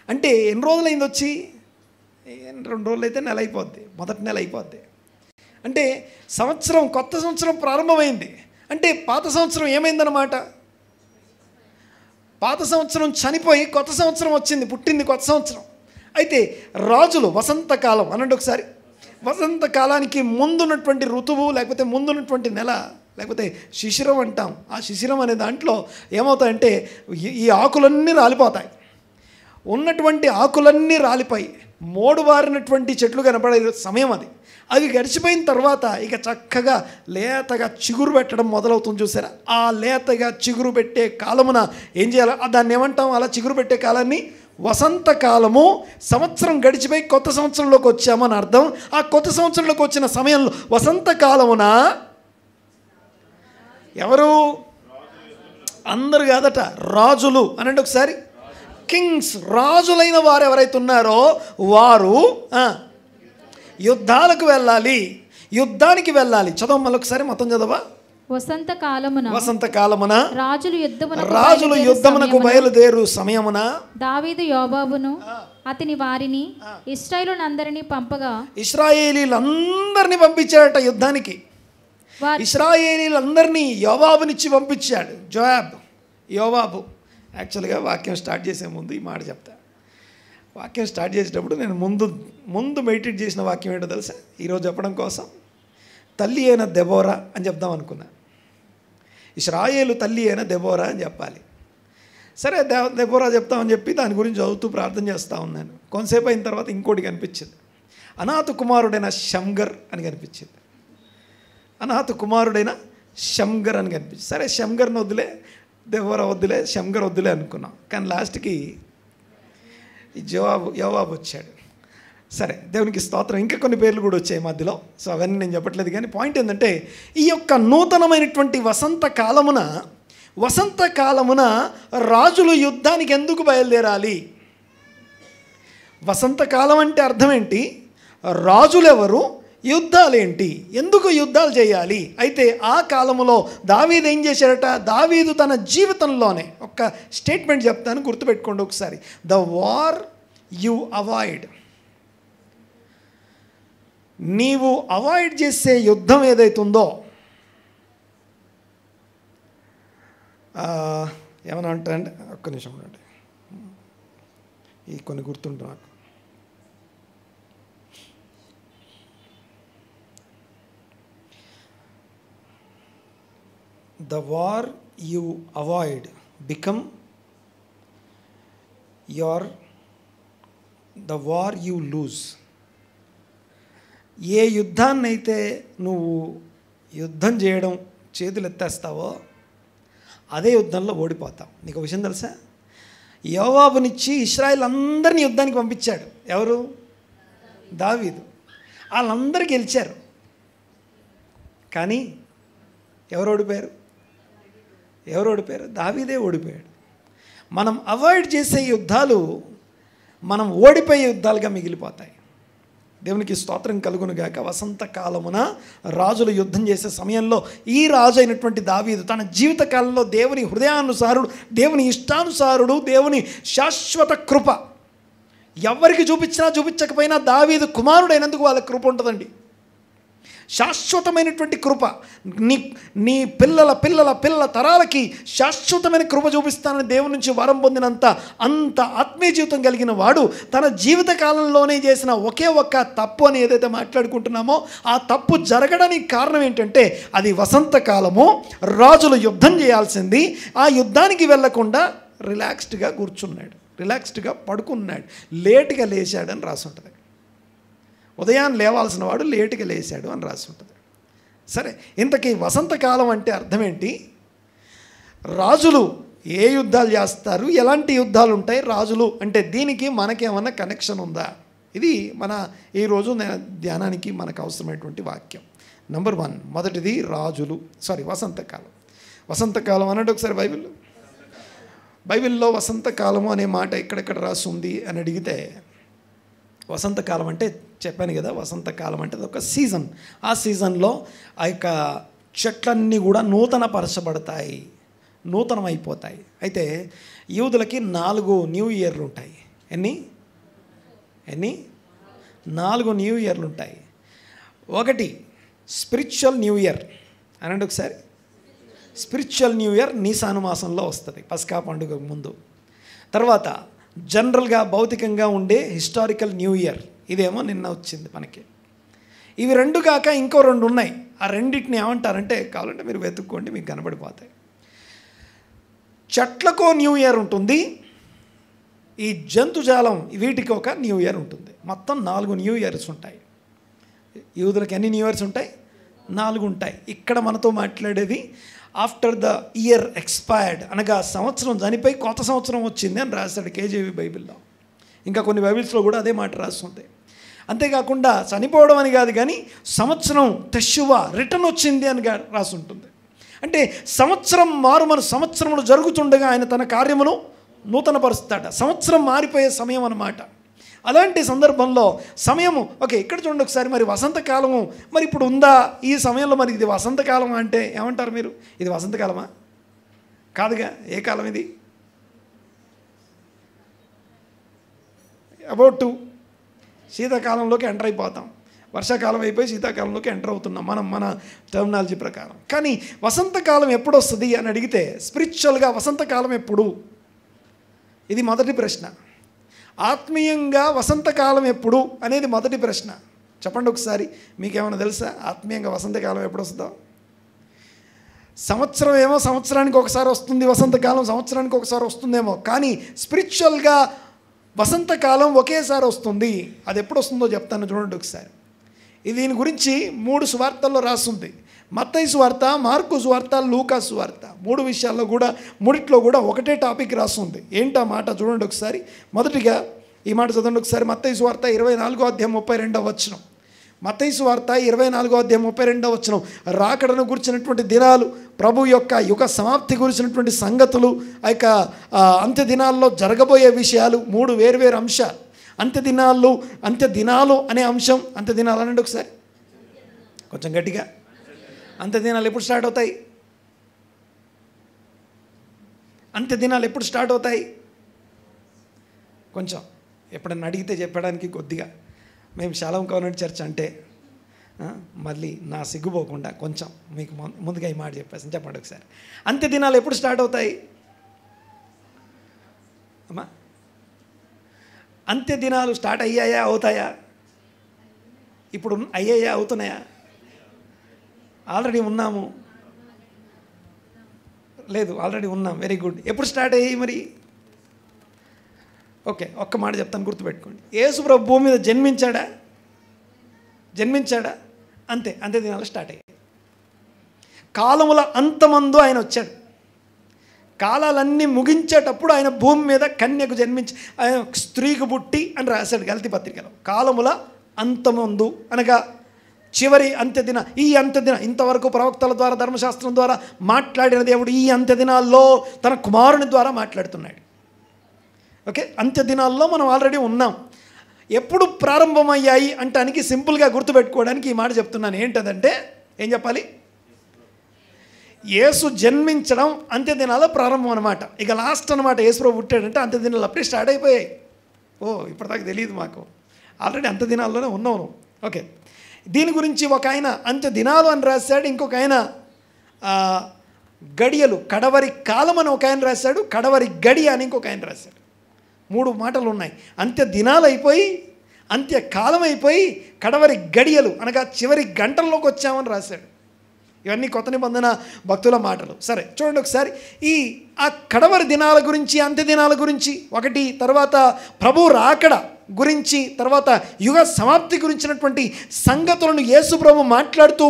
అంటే ఎన్ని రోజులు అయింది వచ్చి? 2 రోజులు అయితే నెల అయిపోద్ది, మొదటి నెల అయిపోద్ది. అంటే సంవత్సరం, కొత్త సంవత్సరం ప్రారంభమైంది. అంటే పాత సంవత్సరం ఏమైందన్నమాట? పాత సంవత్సరం చనిపోయి కొత్త సంవత్సరం వచ్చింది, పుట్టింది కొత్త సంవత్సరం. అయితే రాజులు వసంతకాలం అనండి ఒకసారి. వసంతకాలానికి ముందున్నటువంటి ఋతువు, లేకపోతే ముందున్నటువంటి నెల, లేకపోతే శిశిరం అంటాం. ఆ శిశిరం అనే దాంట్లో ఏమవుతాయంటే ఈ ఆకులన్నీ రాలిపోతాయి. ఉన్నటువంటి ఆకులన్నీ రాలిపోయి మోడుబారినటువంటి చెట్లు కనపడే సమయం అది. అవి గడిచిపోయిన తర్వాత ఇక చక్కగా లేతగా చిగురు పెట్టడం మొదలవుతుంది. చూసారా? ఆ లేతగా చిగురు పెట్టే కాలమున ఏం చేయాలి? దాన్ని ఏమంటాం? అలా చిగురు పెట్టే కాలాన్ని వసంతకాలము. సంవత్సరం గడిచిపోయి కొత్త సంవత్సరంలోకి వచ్చామని అర్థం. ఆ కొత్త సంవత్సరంలోకి వచ్చిన సమయంలో వసంతకాలమున ఎవరు? అందరు కాదట, రాజులు అనండి ఒకసారి. కింగ్స్, రాజులైన వారు ఎవరైతే ఉన్నారో వారు యుద్ధాలకు వెళ్ళాలి, యుద్ధానికి వెళ్ళాలి. చదవ మళ్ళొకసారి, మొత్తం చదవా. వసంతకాలమున రాజులు యుద్ధమునకు బయలుదేరు సమయమున దావీదు యోబాబును అతని వారిని ఇశ్రాయేలునందరినీ పంపగా ఇశ్రాయేలీలందరినీ పంపించాడట యుద్ధానికి. ఇశ్రాయేలీలందరినీ యోబాబునిచ్చి పంపించాడు. యోబాబు. యాక్చువల్గా వాక్యం స్టార్ట్ చేసే ముందు ఈ మాట చెప్తా. వాక్యం స్టార్ట్ చేసేటప్పుడు నేను ముందు మెడిటేట్ చేసిన వాక్యం ఏంటో తెలుసా? ఈరోజు చెప్పడం కోసం తల్లి అయిన దెబోరా అని చెప్దాం అనుకున్నా. ఇశ్రాయేలు తల్లి అయిన దెబోరా అని చెప్పాలి. సరే దెబోరా చెప్తామని చెప్పి దాని గురించి చదువుతూ ప్రార్థన చేస్తూ ఉన్నాను. కొంతసేపు అయిన తర్వాత ఇంకోటి కనిపించింది. అనాథ కుమారుడైన షమ్గర్ అని కనిపించింది. అనాథ కుమారుడైన షమ్గర్ అని కనిపించింది. సరే షమ్గర్ని వద్దులే, దెబోరా వద్దులే, షమ్గర్ వద్దులే అనుకున్నాం. కానీ లాస్ట్కి యోవాబు వచ్చాడు. సరే, దేవునికి స్తోత్రం. ఇంకా కొన్ని పేర్లు కూడా వచ్చాయి మధ్యలో. సో అవన్నీ నేను చెప్పట్లేదు. కానీ పాయింట్ ఏంటంటే, ఈ యొక్క నూతనమైనటువంటి వసంతకాలమున రాజులు యుద్ధానికి ఎందుకు బయలుదేరాలి? వసంతకాలం అంటే అర్థం ఏంటి? రాజులెవరు? యుద్ధాలేంటి? ఎందుకు యుద్ధాలు చేయాలి? అయితే ఆ కాలంలో దావీదు ఏం చేశాడట? దావీదు తన జీవితంలోనే ఒక స్టేట్మెంట్ చెప్తాను, గుర్తుపెట్టుకోండి ఒకసారి. The war you avoid. నీవు అవాయిడ్ చేసే యుద్ధం ఏదైతుందో, ఏమన్నా అంటారంటే, ఒక్క నిమిషం ఉండండి, ఈ కొన్ని గుర్తుంటు నాకు. The war you avoid become the war you lose. ఏ యుద్ధాన్నైతే నువ్వు యుద్ధం చేయడం చేతులు ఎత్తేస్తావో అదే యుద్ధంలో ఓడిపోతావు. నీకు విషయం తెలుసా? యోవాబునిచ్చి ఇశ్రాయేల్ అందరినీ యుద్ధానికి పంపించాడు. ఎవరు? దావీదు. వాళ్ళందరూ గెలిచారు. కానీ ఎవరు ఓడిపోయారు? దావీదే ఓడిపోయాడు. మనం అవాయిడ్ చేసే యుద్ధాలు మనం ఓడిపోయే యుద్ధాలుగా మిగిలిపోతాయి. దేవునికి స్తోత్రం కలుగునుగాక. వసంతకాలమున రాజులు యుద్ధం చేసే సమయంలో ఈ రాజు అయినటువంటి దావీదు తన జీవితకాలంలో దేవుని హృదయానుసారుడు, దేవుని ఇష్టానుసారుడు, దేవుని శాశ్వత కృప ఎవరికి చూపించకపోయినా దావీదు కుమారుడైనందుకు వాళ్ళ కృప ఉంటుందండి. శాశ్వతమైనటువంటి కృప. నీ పిల్లల తరాలకి శాశ్వతమైన కృప చూపిస్తానని దేవుని నుంచి వరం పొందినంత అంత ఆత్మీయ జీవితం కలిగిన వాడు తన జీవిత కాలంలోనే చేసిన ఒకే ఒక్క తప్పు అని ఏదైతే మాట్లాడుకుంటున్నామో ఆ తప్పు జరగడానికి కారణం ఏంటంటే అది వసంతకాలము. రాజులు యుద్ధం చేయాల్సింది. ఆ యుద్ధానికి వెళ్లకుండా రిలాక్స్డ్గా కూర్చున్నాడు, రిలాక్స్డ్గా పడుకున్నాడు, లేటుగా లేచాడని రాసి ఉంటుంది. ఉదయాన్ని లేవాల్సిన వాడు లేటుగా లేచాడు అని రాసి ఉంటుంది. సరే, ఇంతకీ వసంతకాలం అంటే అర్థం ఏంటి? రాజులు ఏ యుద్ధాలు చేస్తారు, ఎలాంటి యుద్ధాలు ఉంటాయి రాజులు అంటే, దీనికి మనకేమన్నా కనెక్షన్ ఉందా? ఇది మన ఈరోజు ధ్యానానికి మనకు అవసరమైనటువంటి వాక్యం. నంబర్ 1, మొదటిది వసంతకాలం. వసంతకాలం అన్నట్టు ఒకసారి బైబిల్లో వసంతకాలము అనే మాట ఎక్కడెక్కడ రాసి ఉంది అని అడిగితే, వసంతకాలం అంటే చెప్పాను కదా, వసంతకాలం అంటే ఒక సీజన్. ఆ సీజన్లో ఆ యొక్క చెట్లన్నీ కూడా నూతనపరచబడతాయి, నూతనమైపోతాయి. అయితే యూదులకి 4 న్యూ ఇయర్లు ఉంటాయి. ఎన్ని 4 న్యూ ఇయర్లు ఉంటాయి. ఒకటి స్పిరిచువల్ న్యూ ఇయర్ అనండి ఒకసారి. స్పిరిచువల్ న్యూ ఇయర్ నీసాను మాసంలో వస్తుంది, పస్కా పండుగ ముందు. తర్వాత జనరల్గా భౌతికంగా ఉండే హిస్టారికల్ న్యూ ఇయర్, ఇదేమో నిన్న వచ్చింది మనకి. ఇవి 2 కాక ఇంకో 2 ఉన్నాయి. ఆ రెండింటిని ఏమంటారంటే, కావాలంటే మీరు వెతుక్కోండి, మీకు కనబడిపోతాయి. చెట్లకు న్యూ ఇయర్ ఉంటుంది, ఈ జంతుజాలం వీటికి ఒక న్యూ ఇయర్ ఉంటుంది. మొత్తం 4 న్యూ ఇయర్స్ ఉంటాయి. యూదులకు ఎన్ని న్యూ ఇయర్స్ ఉంటాయి? 4 ఉంటాయి. ఇక్కడ మనతో మాట్లాడేది ఆఫ్టర్ ద ఇయర్ ఎక్స్పైర్డ్, అనగా సంవత్సరం చనిపోయి కొత్త సంవత్సరం వచ్చింది అని రాశాడు కేజీవి బైబిల్లో. ఇంకా కొన్ని బైబిల్స్లో కూడా అదే మాట రాస్తుంది. అంతేకాకుండా చనిపోవడం అని కాదు, కానీ సంవత్సరం తెషువా రిటర్న్ వచ్చింది అని రాసి ఉంటుంది. అంటే సంవత్సరం సంవత్సరములు జరుగుతుండగా ఆయన తన కార్యమును నూతనపరుస్తాడ. సంవత్సరం మారిపోయే సమయం అన్నమాట. అలాంటి సందర్భంలో సమయము ఓకే, ఇక్కడ చూడండి ఒకసారి, మరి వసంతకాలము మరి ఇప్పుడు ఉందా ఈ సమయంలో? మరి ఇది వసంతకాలం అంటే ఏమంటారు మీరు? ఇది వసంతకాలమా? కాదుగా. ఏ కాలం ఇది? అబౌట్ శీతాకాలంలోకి ఎంటర్ అయిపోతాం. వర్షాకాలం అయిపోయి శీతాకాలంలోకి ఎంటర్ అవుతున్నాం మన టర్మినాలజీ ప్రకారం. కానీ వసంతకాలం ఎప్పుడు వస్తుంది అని అడిగితే స్పిరిచువల్గా వసంతకాలం ఎప్పుడు? ఇది మొదటి ప్రశ్న. ఆత్మీయంగా వసంతకాలం ఎప్పుడు అనేది మొదటి ప్రశ్న. చెప్పండి ఒకసారి, మీకేమైనా తెలుసా ఆత్మీయంగా వసంతకాలం ఎప్పుడు వస్తుందో? సంవత్సరం ఏమో సంవత్సరానికి ఒకసారి వస్తుంది వసంతకాలం, సంవత్సరానికి ఒకసారి వస్తుందేమో. కానీ స్పిరిచువల్గా వసంతకాలం ఒకేసారి వస్తుంది. అది ఎప్పుడు వస్తుందో చెప్తాను చూడండి ఒకసారి. దీని గురించి 3 సువార్తల్లో రాస్తుంది. మత్తయి సువార్త, మార్కు సువార్త, లూకా సువార్త. 3 విషయాల్లో కూడా, మూడిట్లో కూడా ఒకటే టాపిక్ రాస్తుంది. ఏంటా మాట చూడండి ఒకసారి. మొదటిగా ఈ మాట చదవండి ఒకసారి. మత్తయి సువార్త 24వ అధ్యాయం 32వ వచనం. మత్తయి సువార్త 24వ అధ్యాయం 32వ వచనం. రాకడను గురించినటువంటి దినాలు, ప్రభు యొక్క యుగ సమాప్తి గురించినటువంటి సంగతులు, ఆ యొక్క అంత్య దినాల్లో జరగబోయే విషయాలు, 3 వేర్వేరు అంశాలు. అంత్య దినాలు అనే అంశం. అంత్య దినాలు అనండి ఒకసారి కొంచెం గట్టిగా. అంత్య దినాలు ఎప్పుడు స్టార్ట్ అవుతాయి? అంత్య దినాలు ఎప్పుడు స్టార్ట్ అవుతాయి? కొంచెం ఎప్పుడన్నా అడిగితే చెప్పడానికి కొద్దిగా, మేము షాలోమ్ కాన్వెంట్ చర్చ్ అంటే మళ్ళీ నా సిగ్గుపోకుండా కొంచెం మీకు ముందుగా ఈ మాట చెప్పేసి చెప్పండి ఒకసారి. అంత్య దినాలు ఎప్పుడు స్టార్ట్ అవుతాయి అమ్మా? అంత్య దినాలు స్టార్ట్ అయ్యాయా, అవుతాయా? ఇప్పుడు అయ్యాయా, అవుతున్నాయా? ఆల్రెడీ ఉన్నాము? లేదు, ఆల్రెడీ ఉన్నాం. Very good. ఎప్పుడు స్టార్ట్ అయ్యాయి మరి? ఓకే, ఒక్క మాట చెప్తాను, గుర్తుపెట్టుకోండి. యేసు ప్రభు భూమి మీద జన్మించాడా? అంతే, అంత్య దినాలు స్టార్ట్ అయ్యాయి. కాలముల అంతమందు ఆయన వచ్చాడు. కాలాలన్నీ ముగించేటప్పుడు ఆయన భూమి మీద కన్యకు జన్మించి ఆయన స్త్రీకి పుట్టి అని రాశాడు గలతీ పత్రికలో. కాలముల అంతమందు అనగా చివరి అంత్యదిన, ఈ అంత్యదిన, ఇంతవరకు ప్రవక్తల ద్వారా ధర్మశాస్త్రం ద్వారా మాట్లాడిన దేవుడు ఈ అంత్యదినాల్లో తన కుమారుని ద్వారా మాట్లాడుతున్నాడు. ఓకే, అంత్యదినాల్లో మనం ఆల్రెడీ ఉన్నాం. ఎప్పుడు ప్రారంభమయ్యాయి అంటానికి సింపుల్గా గుర్తుపెట్టుకోవడానికి ఈ మాట చెప్తున్నాను. ఏంటంటే ఏం చెప్పాలి? యేసు జన్మించడం అంత్యదినాల ప్రారంభం అనమాట. ఇక లాస్ట్ అనమాట. యేసుప్రభు పుట్టాడంటే అంత్యదినాలు అప్పుడే స్టార్ట్ అయిపోయాయి. ఇప్పటిదాకా తెలియదు మాకు, ఆల్రెడీ అంత్యదినాల్లోనే ఉన్నాము. ఓకే, దీని గురించి ఒక ఆయన అంత్యదినాలు అని రాశాడు, ఇంకొక ఆయన గడియలు, కడవరి కాలం అని ఒక ఆయన రాశాడు, కడవరి గడియ అని ఇంకొక ఆయన రాశాడు. 3 మాటలు ఉన్నాయి. అంత్య దినాలు అయిపోయి, అంత్యకాలం అయిపోయి, కడవరి గడియలు అనగా చివరి గంటల్లోకి వచ్చామని రాశాడు. ఇవన్నీ కొత్త నిబంధన భక్తుల మాటలు. సరే చూడండి ఒకసారి. ఆ కడవరి దినాల గురించి, అంత్య దినాల గురించి ఒకటి, తర్వాత ప్రభు రాకడ గురించి, తర్వాత యుగ సమాప్తి గురించినటువంటి సంగతులను యేసు ప్రభు మాట్లాడుతూ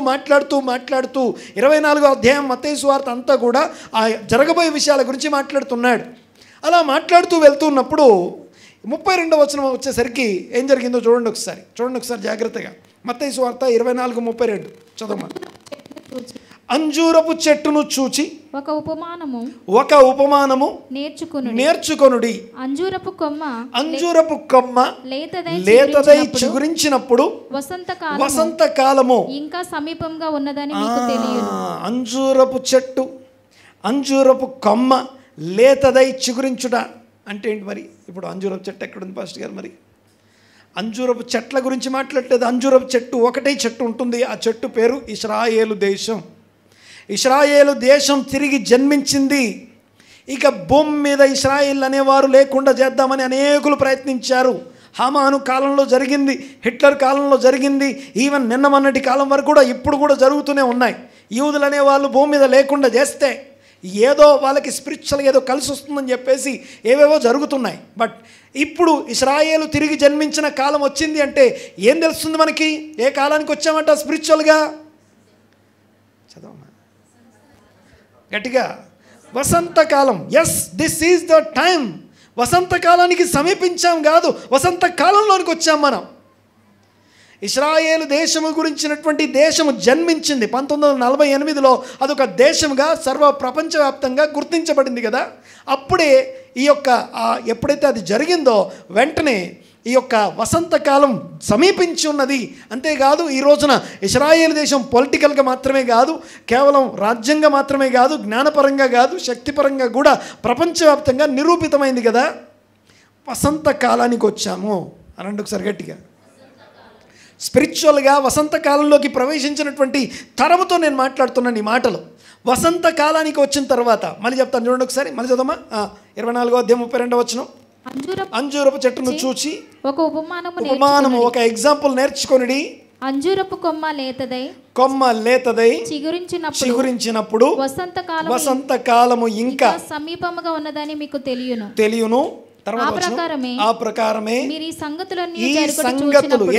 24వ అధ్యాయం మత్తయి సువార్త అంతా కూడా ఆ జరగబోయే విషయాల గురించి మాట్లాడుతున్నాడు. అలా మాట్లాడుతూ వెళ్తున్నప్పుడు 32వ వచనం వచ్చేసరికి ఏం జరిగిందో చూడండి ఒకసారి జాగ్రత్తగా. మత్తయి సువార్త 24:32 చదవమా. అంజూరపు చెట్టును చూచి ఒక ఉపమానము నేర్చుకొనుడి. అంజూరపు కొమ్మ లేతదై చిగురించినప్పుడు వసంతకాలము ఇంకా సమీపంగా ఉన్నదని మీకు తెలియదు. అంజూరపు చెట్టు, అంజూరపు కొమ్మ లేతదై చిగురించుట అంటే ఏంటి మరి? ఇప్పుడు అంజూరపు చెట్టు ఎక్కడుంది పాస్టర్ గారు? మరి అంజూరపు చెట్ల గురించి మాట్లాడలేదు. అంజూరపు చెట్టు ఒకటే చెట్టు ఉంటుంది. ఆ చెట్టు పేరు ఇశ్రాయేలు దేశం. ఇశ్రాయేలు దేశం తిరిగి జన్మించింది. ఇక భూమి మీద ఇశ్రాయేల్ అనేవారు లేకుండా చేద్దామని అనేకులు ప్రయత్నించారు. హామాను కాలంలో జరిగింది, హిట్లర్ కాలంలో జరిగింది, ఈవెన్ నిన్న మొన్నటి కాలం వరకు కూడా ఇప్పుడు కూడా జరుగుతూనే ఉన్నాయి. యూదులు అనేవాళ్ళు భూమి మీద లేకుండా చేస్తే ఏదో వాళ్ళకి స్పిరిచువల్గా ఏదో కలిసి వస్తుందని చెప్పేసి ఏవేవో జరుగుతున్నాయి. బట్ ఇప్పుడు ఇశ్రాయేలు తిరిగి జన్మించిన కాలం వచ్చింది అంటే ఏం తెలుస్తుంది మనకి? ఏ కాలానికి వచ్చామంట స్పిరిచువల్గా? చదవమ్మా గట్టిగా. వసంతకాలం. Yes, this is the time. వసంతకాలానికి సమీపించాం కాదు, వసంతకాలంలోనికి వచ్చాం మనం. ఇశ్రాయేలు దేశము గురించినటువంటి దేశము జన్మించింది 1948లో. అదొక దేశంగా సర్వ ప్రపంచవ్యాప్తంగా గుర్తించబడింది కదా. అప్పుడే ఈ యొక్క ఎప్పుడైతే అది జరిగిందో వెంటనే ఈ యొక్క వసంతకాలం సమీపించి ఉన్నది. అంతేకాదు ఈ రోజున ఇశ్రాయేలు దేశం పొలిటికల్గా మాత్రమే కాదు, కేవలం రాజ్యంగా మాత్రమే కాదు, జ్ఞానపరంగా కాదు, శక్తిపరంగా కూడా ప్రపంచవ్యాప్తంగా నిరూపితమైంది కదా. వసంతకాలానికి వచ్చాము అనండి ఒకసారి గట్టిగా. స్పిరిచువల్గా వసంతకాలంలోకి ప్రవేశించినటువంటి తరముతో నేను మాట్లాడుతున్నాను ఈ మాటలు. వసంతకాలానికి వచ్చిన తర్వాత మళ్ళీ చెప్తాను చూడండి ఒకసారి, మళ్ళీ చదవమా. 24వ అధ్యాయం 32వ వచనం. అంజూరపు చెట్టును చూచి ఒక ఉపమానము ఒక ఎగ్జాంపుల్ నేర్చుకొనిడి. అంజూరపు కొమ్మ లేతదై చిగురించినప్పుడు వసంతకాలము ఇంకా సమీపముగా ఉన్నదని మీకు తెలియను. ఆ ప్రకారమే మీరు ఈ సంగతులు,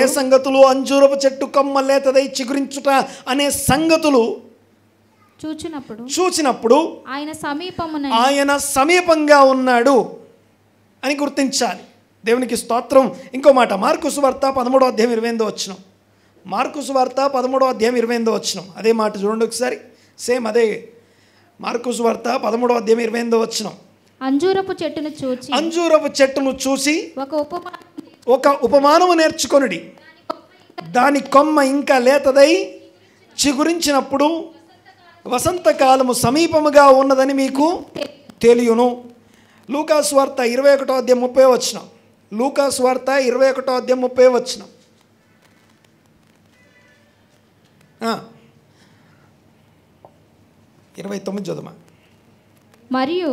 ఏ సంగతులు? అంజూరపు చెట్టు కొమ్మ లేతదై చిగురించుట అనే సంగతులు చూచినప్పుడు ఆయన సమీపంగా ఉన్నాడు అని గుర్తించాలి. దేవునికి స్తోత్రం. ఇంకో మాట, మార్కు సువార్త 13వ అధ్యాయం 28వ వచనం. మార్కు సువార్త 13వ అధ్యాయం 28వ వచనం. అదే మాట చూడండి ఒకసారి, సేమ్ అదే. మార్కు సువార్త 13వ అధ్యాయం 28వ వచనం. అంజూరపు చెట్టును చూసి ఒక ఉపమానము నేర్చుకొనుడి. దాని కొమ్మ ఇంకా లేతదై చిగురించినప్పుడు వసంతకాలము సమీపముగా ఉన్నదని మీకు తెలియను. లూకాసు వార్త 21వ అధ్యాయం 30వ వచనం. లూకాసు వార్త 21వ అధ్యాయం 30వ వచనం. 29 చదువు. మరియు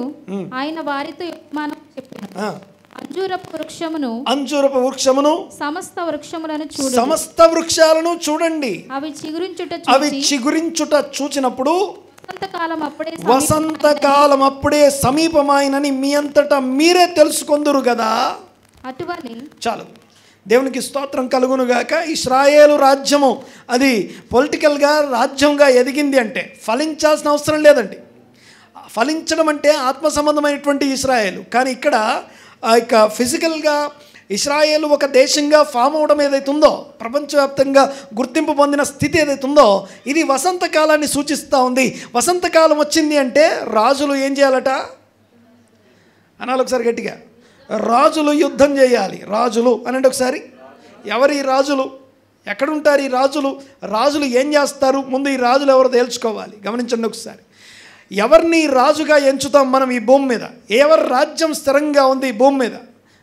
ఆయన వారితో ఉపమానం చెప్పెను. అంజూరపు వృక్షమును సమస్త వృక్షాలను చూడండి. అవి చిగురించుట చూచినప్పుడు వసంతకాలం అప్పుడే సమీపమైనని మీ అంతటా మీరే తెలుసుకొందురు కదా. చాలు. దేవునికి స్తోత్రం కలుగునుగాక. ఇశ్రాయేలు రాజ్యము అది పొలిటికల్గా రాజ్యంగా ఎదిగింది అంటే ఫలించాల్సిన అవసరం లేదండి. ఫలించడం అంటే ఆత్మ సంబంధమైనటువంటి ఇశ్రాయేలు. కానీ ఇక్కడ ఇక ఫిజికల్గా ఇశ్రాయేలు ఒక దేశంగా ఫామ్ అవడం ఏదైతుందో, ప్రపంచవ్యాప్తంగా గుర్తింపు పొందిన స్థితి ఏదైతుందో, ఇది వసంతకాలాన్ని సూచిస్తూ ఉంది. వసంతకాలం వచ్చింది అంటే రాజులు ఏం చేయాలట అనాలి ఒకసారి గట్టిగా. రాజులు యుద్ధం చేయాలి. రాజులు అనండి ఒకసారి. ఎవరి రాజులు? ఎక్కడుంటారు ఈ రాజులు? రాజులు ఏం చేస్తారు? ముందు ఈ రాజులు ఎవరో తేల్చుకోవాలి. గమనించండి ఒకసారి. ఎవరిని రాజుగా ఎంచుతాం మనం ఈ భూమి మీద? ఎవరి రాజ్యం స్థిరంగా ఉంది ఈ భూమి మీద?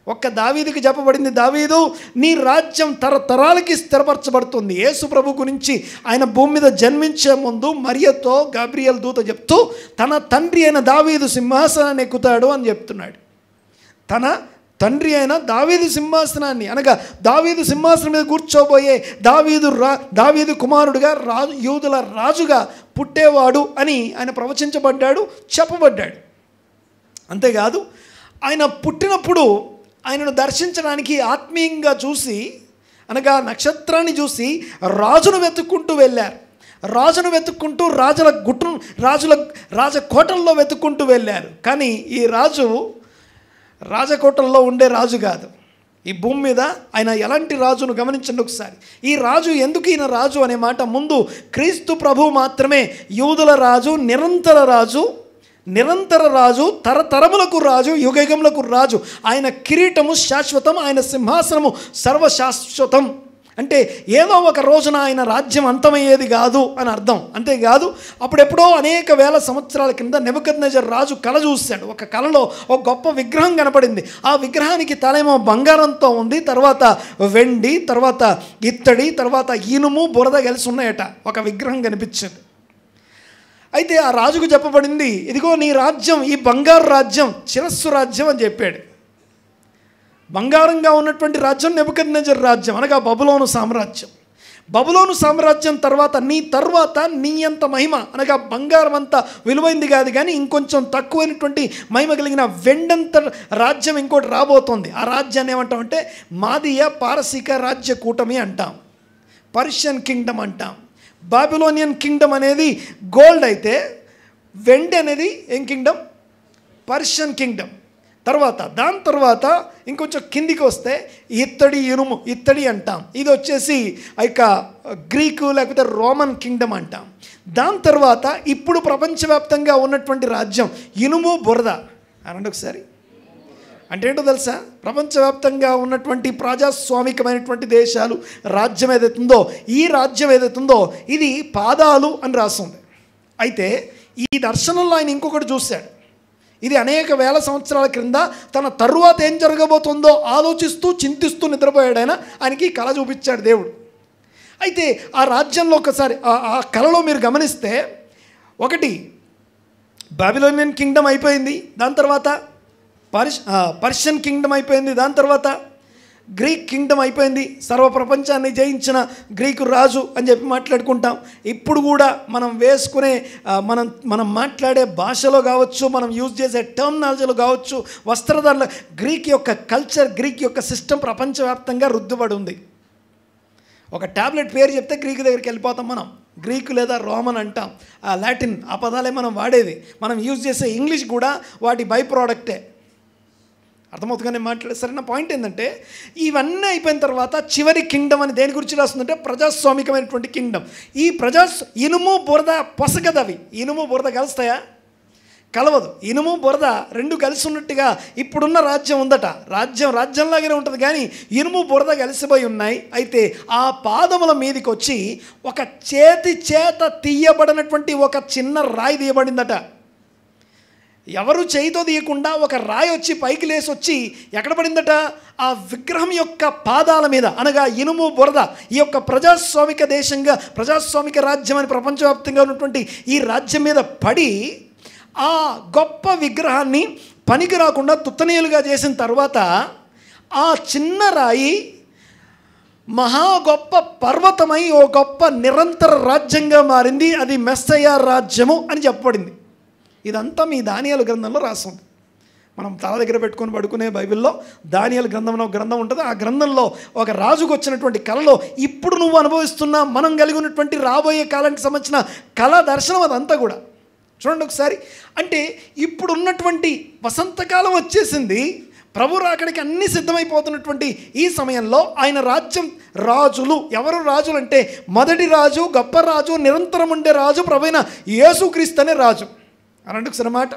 ఒక్క దావీదుకి చెప్పబడింది, దావీదు నీ రాజ్యం తరతరాలకి స్థిరపరచబడుతుంది. యేసు ప్రభు గురించి ఆయన భూమి మీద జన్మించే ముందు మరియతో గాబ్రియల్ దూత చెప్తూ తన తండ్రి అయిన దావీదు సింహాసనాన్ని ఎక్కుతాడు అని చెప్తున్నాడు. తన తండ్రి అయిన దావీదు సింహాసనాన్ని, అనగా దావీదు సింహాసనం మీద కూర్చోబోయే దావీదు కుమారుడుగా యూదుల రాజుగా పుట్టేవాడు అని ఆయన ప్రవచించబడ్డాడు, చెప్పబడ్డాడు. అంతేకాదు ఆయన పుట్టినప్పుడు ఆయనను దర్శించడానికి ఆత్మీయంగా చూసి, అనగా నక్షత్రాన్ని చూసి రాజును వెతుక్కుంటూ వెళ్ళారు. రాజును వెతుక్కుంటూ రాజకోటల్లో వెతుక్కుంటూ వెళ్ళారు. కానీ ఈ రాజు రాజకోటల్లో ఉండే రాజు కాదు. ఈ భూమి మీద ఆయన ఎలాంటి రాజును గమనించండి ఒకసారి. ఈ రాజు ఎందుకు ఈయన రాజు అనే మాట ముందు, క్రీస్తు ప్రభు మాత్రమే యూదుల రాజు, నిరంతర రాజు, తరతరములకు రాజు, యుగయుగములకు రాజు. ఆయన కిరీటము శాశ్వతం, ఆయన సింహాసనము సర్వశాశ్వతం. అంటే ఏదో ఒక రోజున ఆయన రాజ్యం అంతమయ్యేది కాదు అని అర్థం. అంతేకాదు అప్పుడెప్పుడో అనేక వేల సంవత్సరాల కింద నెబుకద్నెజర్ రాజు కళ చూశాడు. ఒక కళలో ఒక గొప్ప విగ్రహం కనపడింది. ఆ విగ్రహానికి తలేమో బంగారంతో ఉంది, తర్వాత వెండి, తర్వాత ఇత్తడి, తర్వాత ఇనుము, బురద కలిసి ఉన్నాయట. ఒక విగ్రహం కనిపించింది. అయితే ఆ రాజుకు చెప్పబడింది, ఇదిగో నీ రాజ్యం, ఈ బంగారు రాజ్యం శిరస్సు రాజ్యం అని చెప్పాడు. బంగారంగా ఉన్నటువంటి రాజ్యం నెబుకద్నెజర్ రాజ్యం, అనగా బబులోను సామ్రాజ్యం. బబులోను సామ్రాజ్యం తర్వాత నీ అంత మహిమ, అనగా బంగారం అంత విలువైంది కాదు కానీ ఇంకొంచెం తక్కువైనటువంటి మహిమ కలిగిన వెండంత రాజ్యం ఇంకోటి రాబోతోంది. ఆ రాజ్యాన్ని ఏమంటామంటే మాదీయ పారసీక రాజ్య కూటమి అంటాం, పర్షియన్ కింగ్డమ్ అంటాం. బాబిలోనియన్ కింగ్డమ్ అనేది గోల్డ్ అయితే, వెండి అనేది ఏం కింగ్డమ్? Persian Kingdom. దాని తర్వాత ఇంకొంచెం కిందికి వస్తే ఇనుము ఇత్తడి అంటాం. ఇది వచ్చేసి ఇక గ్రీకు లేకపోతే రోమన్ కింగ్డమ్ అంటాం. దాని తర్వాత ఇప్పుడు ప్రపంచవ్యాప్తంగా ఉన్నటువంటి రాజ్యం ఇనుము, బురద అనండి ఒకసారి. అంటే ఏంటో తెలుసా? ప్రపంచవ్యాప్తంగా ఉన్నటువంటి ప్రజాస్వామికమైనటువంటి దేశాలు రాజ్యం ఏదైతుందో, ఈ రాజ్యం ఏదైతుందో ఇది పాదాలు అని రాస్తుంది. అయితే ఈ దర్శనంలో ఆయన ఇంకొకటి చూశాడు. ఇది అనేక వేల సంవత్సరాల క్రింద తన తరువాత ఏం జరగబోతుందో ఆలోచిస్తూ చింతిస్తూ నిద్రపోయాడు ఆయనకి కళ చూపించాడు దేవుడు. అయితే ఆ రాజ్యంలో ఒకసారి ఆ కళలో మీరు గమనిస్తే, ఒకటి బాబిలోనియన్ కింగ్డమ్ అయిపోయింది, దాని తర్వాత పర్షియన్ కింగ్డమ్ అయిపోయింది, దాని తర్వాత గ్రీక్ కింగ్డమ్ అయిపోయింది. సర్వప్రపంచాన్ని జయించిన గ్రీకు రాజు అని చెప్పి మాట్లాడుకుంటాం. ఇప్పుడు కూడా మనం వేసుకునే మనం మాట్లాడే భాషలో కావచ్చు, మనం యూజ్ చేసే టర్మినాలజీలో కావచ్చు, వస్త్రధారణ, గ్రీక్ యొక్క కల్చర్, గ్రీక్ యొక్క సిస్టమ్ ప్రపంచవ్యాప్తంగా రుద్దుబడి ఉంది. ఒక ట్యాబ్లెట్ పేరు చెప్తే గ్రీకు దగ్గరికి వెళ్ళిపోతాం మనం. గ్రీకు లేదా రోమన్ అంటాం, లాటిన్ ఆ పదాలే మనం వాడేది. మనం యూజ్ చేసే ఇంగ్లీష్ కూడా వాటి బై ప్రోడక్టే. అర్థమవుతుందని మాట్లాడే. సరైన పాయింట్ ఏంటంటే, ఇవన్నీ అయిపోయిన తర్వాత చివరి కింగ్డమ్ అని దేని గురించి రాస్తుందంటే ప్రజాస్వామికమైనటువంటి కింగ్డమ్. ఈ ఇనుము బురద పొసగదవి. ఇనుము బురద కలుస్తాయా? కలవదు. ఇనుము బురద రెండు కలిసి ఉన్నట్టుగా ఇప్పుడున్న రాజ్యం ఉందట. రాజ్యంలాగానే ఉంటుంది, కానీ ఇనుము బురద కలిసిపోయి ఉన్నాయి. అయితే ఆ పాదముల మీదకి వచ్చి ఒక చేత తీయబడినటువంటి ఒక చిన్న రాయి తీయబడిందట. ఎవరు చేయితో తీయకుండా ఒక రాయి వచ్చి పైకి లేసి వచ్చి ఎక్కడ పడిందట? ఆ విగ్రహం యొక్క పాదాల మీద, అనగా ఇనుము బురద. ఈ యొక్క ప్రజాస్వామిక దేశంగా, ప్రజాస్వామిక రాజ్యం అని ప్రపంచవ్యాప్తంగా ఉన్నటువంటి ఈ రాజ్యం మీద పడి ఆ గొప్ప విగ్రహాన్ని పనికి రాకుండా తుత్తనీయులుగా చేసిన తర్వాత ఆ చిన్న రాయి మహా గొప్ప పర్వతమై ఓ గొప్ప నిరంతర రాజ్యంగా మారింది. అది మెస్సయ రాజ్యము అని చెప్పబడింది. ఇదంతా మీ దానియేలు గ్రంథంలో రాస్తుంది. మనం తల దగ్గర పెట్టుకొని పడుకునే బైబిల్లో దానియేలు గ్రంథంలో గ్రంథం ఉంటుంది. ఆ గ్రంథంలో ఒక రాజుకు వచ్చినటువంటి కళలో ఇప్పుడు నువ్వు అనుభవిస్తున్న, మనం కలిగి ఉన్నటువంటి రాబోయే కాలానికి సంబంధించిన కళ దర్శనం అదంతా కూడా చూడండి ఒకసారి. అంటే ఇప్పుడు ఉన్నటువంటి వసంతకాలం వచ్చేసింది, ప్రభు రాకడికి అన్నీ సిద్ధమైపోతున్నటువంటి ఈ సమయంలో ఆయన రాజ్యం, రాజులు ఎవరు? రాజులు అంటే మొదటి రాజు, గొప్ప రాజు, నిరంతరం ఉండే రాజు ప్రభువైన యేసుక్రీస్తు అనే రాజు అనండి ఒకసారి మాట.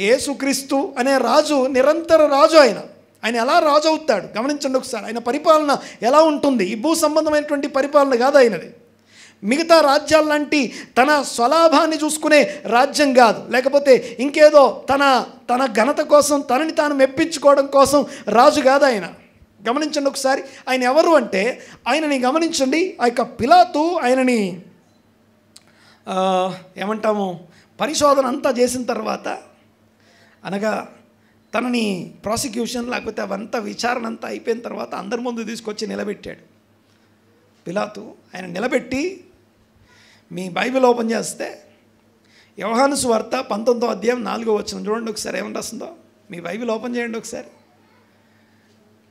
యేసుక్రీస్తు అనే రాజు నిరంతర రాజు. ఆయన ఎలా రాజు అవుతాడు గమనించండి ఒకసారి. ఆయన పరిపాలన ఎలా ఉంటుంది? ఈ భూ సంబంధమైనటువంటి పరిపాలన కాదు ఆయనది. మిగతా రాజ్యాల లాంటి తన స్వలాభాన్ని చూసుకునే రాజ్యం కాదు, లేకపోతే ఇంకేదో తన ఘనత కోసం, తనని తాను మెప్పించుకోవడం కోసం రాజు కాదు ఆయన. గమనించండి ఒకసారి. ఆయన ఎవరు అంటే, ఆయనని గమనించండి. ఆ యొక్క పిలాతు ఆయనని ఏమంటాము, పరిశోధన అంతా చేసిన తర్వాత, అనగా తనని ప్రాసిక్యూషన్ లేకపోతే అవంతా విచారణ అంతా అయిపోయిన తర్వాత అందరి ముందు తీసుకొచ్చి నిలబెట్టాడు పిలాతు. ఆయన నిలబెట్టి, మీ బైబిల్ ఓపెన్ చేస్తే యోహాను సువార్త 19వ అధ్యాయం 4వ వచనం చూడండి ఒకసారి. ఏమని రాస్తుందో మీ బైబిల్ ఓపెన్ చేయండి ఒకసారి.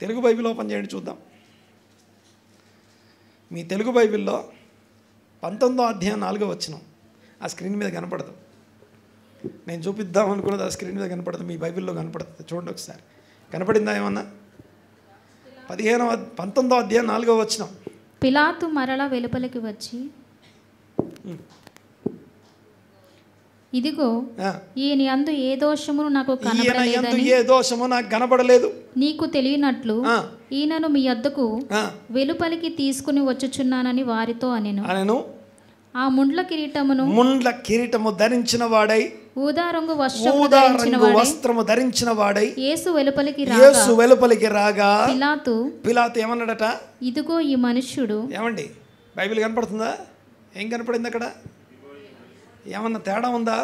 తెలుగు బైబిల్ ఓపెన్ చేయండి చూద్దాం. మీ తెలుగు బైబిల్లో 19వ అధ్యాయం 4వ వచనం ఆ స్క్రీన్ మీద కనపడదు. నేను చూపిద్దాం అనుకున్నది ఆ స్క్రీన్ మీద కనపడదు, మీ బైబిల్లో కనపడుతుంది. చూడండి ఒకసారి. కనపడిందా ఏమన్నా? 19వ అధ్యాయం 4వ వచనం. పిలాతు మరలా వెలుపలికి వచ్చి, ఇదిగో ఈయన యందు ఏ దోషమును నాకు కనబడలేదు, నీకు తెలియనట్లు ఈయనను మీ యొద్దకు వెలుపలికి తీసుకుని వచ్చుచున్నానని వారితో అనెను. ఆ ముండ్ల కిరీటము ధరించిన వాడై, ఊదా రంగు వస్త్రము ధరించిన వాడై యేసు వెలుపలికి రాగా పిలాతు ఏమన్నాడట? ఇదిగో ఈ మనుష్యుడు. ఏమండి బైబిల్ కనపడుతుందా? ఏం కనపడింది అక్కడ? ఏమన్నా తేడా ఉందా?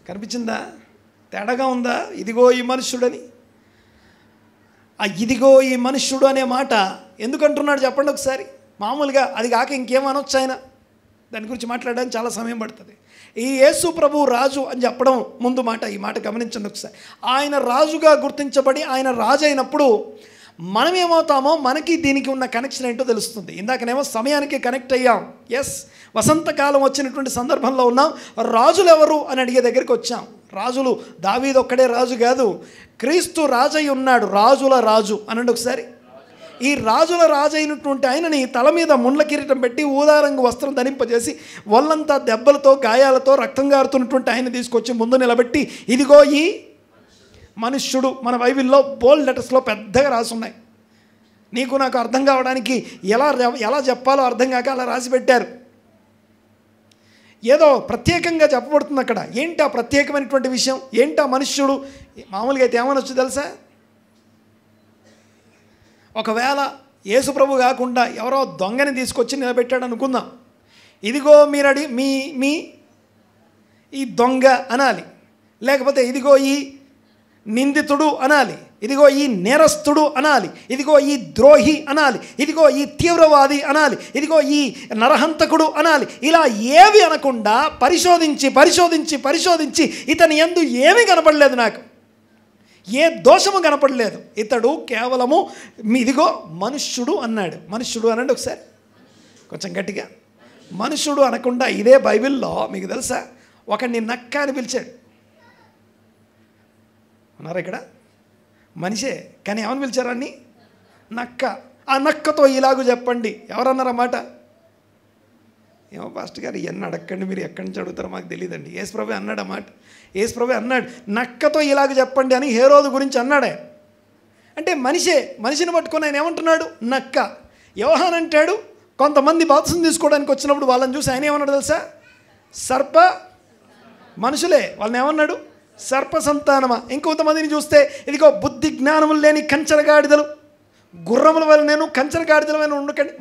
కనిపించిందా? తేడాగా ఉందా? ఇదిగో ఈ మనుష్యుడని. ఆ ఇదిగో ఈ మనుష్యుడు అనే మాట ఎందుకంటున్నాడు చెప్పండి ఒకసారి. మామూలుగా అది కాక ఇంకేమనొచ్చు ఆయన? దాని గురించి మాట్లాడడానికి చాలా సమయం పడుతుంది. ఈ యేసు ప్రభు రాజు అని చెప్పడం ముందు మాట, ఈ మాట గమనించండి ఒకసారి. ఆయన రాజుగా గుర్తించబడి ఆయన రాజు అయినప్పుడు మనం ఏమవుతామో మనకి దీనికి ఉన్న కనెక్షన్ ఏంటో తెలుస్తుంది. ఇందాకనేమో సమయానికి కనెక్ట్ అయ్యాం. ఎస్, వసంతకాలం వచ్చినటువంటి సందర్భంలో ఉన్నాం. రాజులు ఎవరు అని అడిగే దగ్గరికి వచ్చాం. రాజులు దావీదు ఒక్కడే రాజు కాదు, క్రీస్తు రాజు అయి ఉన్నాడు. రాజుల రాజు అనండి ఒకసారి. ఈ రాజుల రాజు అయినటువంటి ఆయనని తల మీద ముండ్ల కిరీటం పెట్టి ఊదారంగు వస్త్రం ధరింపజేసి ఒళ్ళంతా దెబ్బలతో గాయాలతో రక్తం గారుతున్నటువంటి ఆయన తీసుకొచ్చి ముందు నిలబెట్టి, ఇదిగో ఈ మనుష్యుడు. మన బైబిల్లో బోల్డ్ లెటర్స్లో పెద్దగా రాసున్నాయి. నీకు నాకు అర్థం కావడానికి ఎలా చెప్పాలో అర్థం కాక అలా రాసి పెట్టారు. ఏదో ప్రత్యేకంగా చెప్పబడుతుంది అక్కడ. ఏంటి ఆ ప్రత్యేకమైనటువంటి విషయం? ఏంటి ఆ మనుష్యుడు? మామూలుగా అయితే ఏమనొచ్చు తెలుసా? ఒకవేళ యేసుప్రభు కాకుండా ఎవరో దొంగని తీసుకొచ్చి నిలబెట్టాడు అనుకుందాం. ఇదిగో మీరడి మీ ఈ దొంగ అనాలి, లేకపోతే ఇదిగో ఈ నిందితుడు అనాలి, ఇదిగో ఈ నేరస్తుడు అనాలి, ఇదిగో ఈ ద్రోహి అనాలి, ఇదిగో ఈ తీవ్రవాది అనాలి, ఇదిగో ఈ నరహంతకుడు అనాలి. ఇలా ఏవి అనకుండా పరిశోధించి పరిశోధించి పరిశోధించి ఇతని యందు ఏమీ కనపడలేదు, నాకు ఏ దోషము కనపడలేదు. ఇతడు కేవలము ఇదిగో మనుష్యుడు అన్నాడు. మనుష్యుడు అనండి ఒకసారి కొంచెం గట్టిగా. మనుష్యుడు అనకుండా ఇదే బైబిల్లో మీకు తెలుసా ఒకడిని నక్క అని పిలిచాడు. అన్నారు ఇక్కడ మనిషే, కానీ ఏమని పిలిచారని? నక్క. ఆ నక్కతో ఇలాగూ చెప్పండి. ఎవరన్నారన్నమాట? ఏమో పాస్టర్ గారు ఇవన్నీ అడగండి, మీరు ఎక్కడి నుంచి అడుగుతారో మాకు తెలియదండి. యేసుప్రభు అన్నాడు అన్నమాట. యేసుప్రభు అన్నాడు నక్కతో ఇలాగ చెప్పండి అని హేరోదు గురించి అన్నాడే. అంటే మనిషిని పట్టుకొని ఆయన ఏమంటున్నాడు? నక్క. యోహాన్ అంటాడు కొంతమంది బాప్తిసం తీసుకోవడానికి వచ్చినప్పుడు వాళ్ళని చూసి ఆయన ఏమన్నాడు తెలుసా? సర్ప మనుషులే. వాళ్ళని ఏమన్నాడు? సర్ప సంతానమా. ఇంకొంతమందిని చూస్తే ఇదిగో బుద్ధి జ్ఞానములు లేని కంచరగాడిదలు, గుర్రముల వల్ల నేను కంచరగాడిదలమైన ఉండకండి.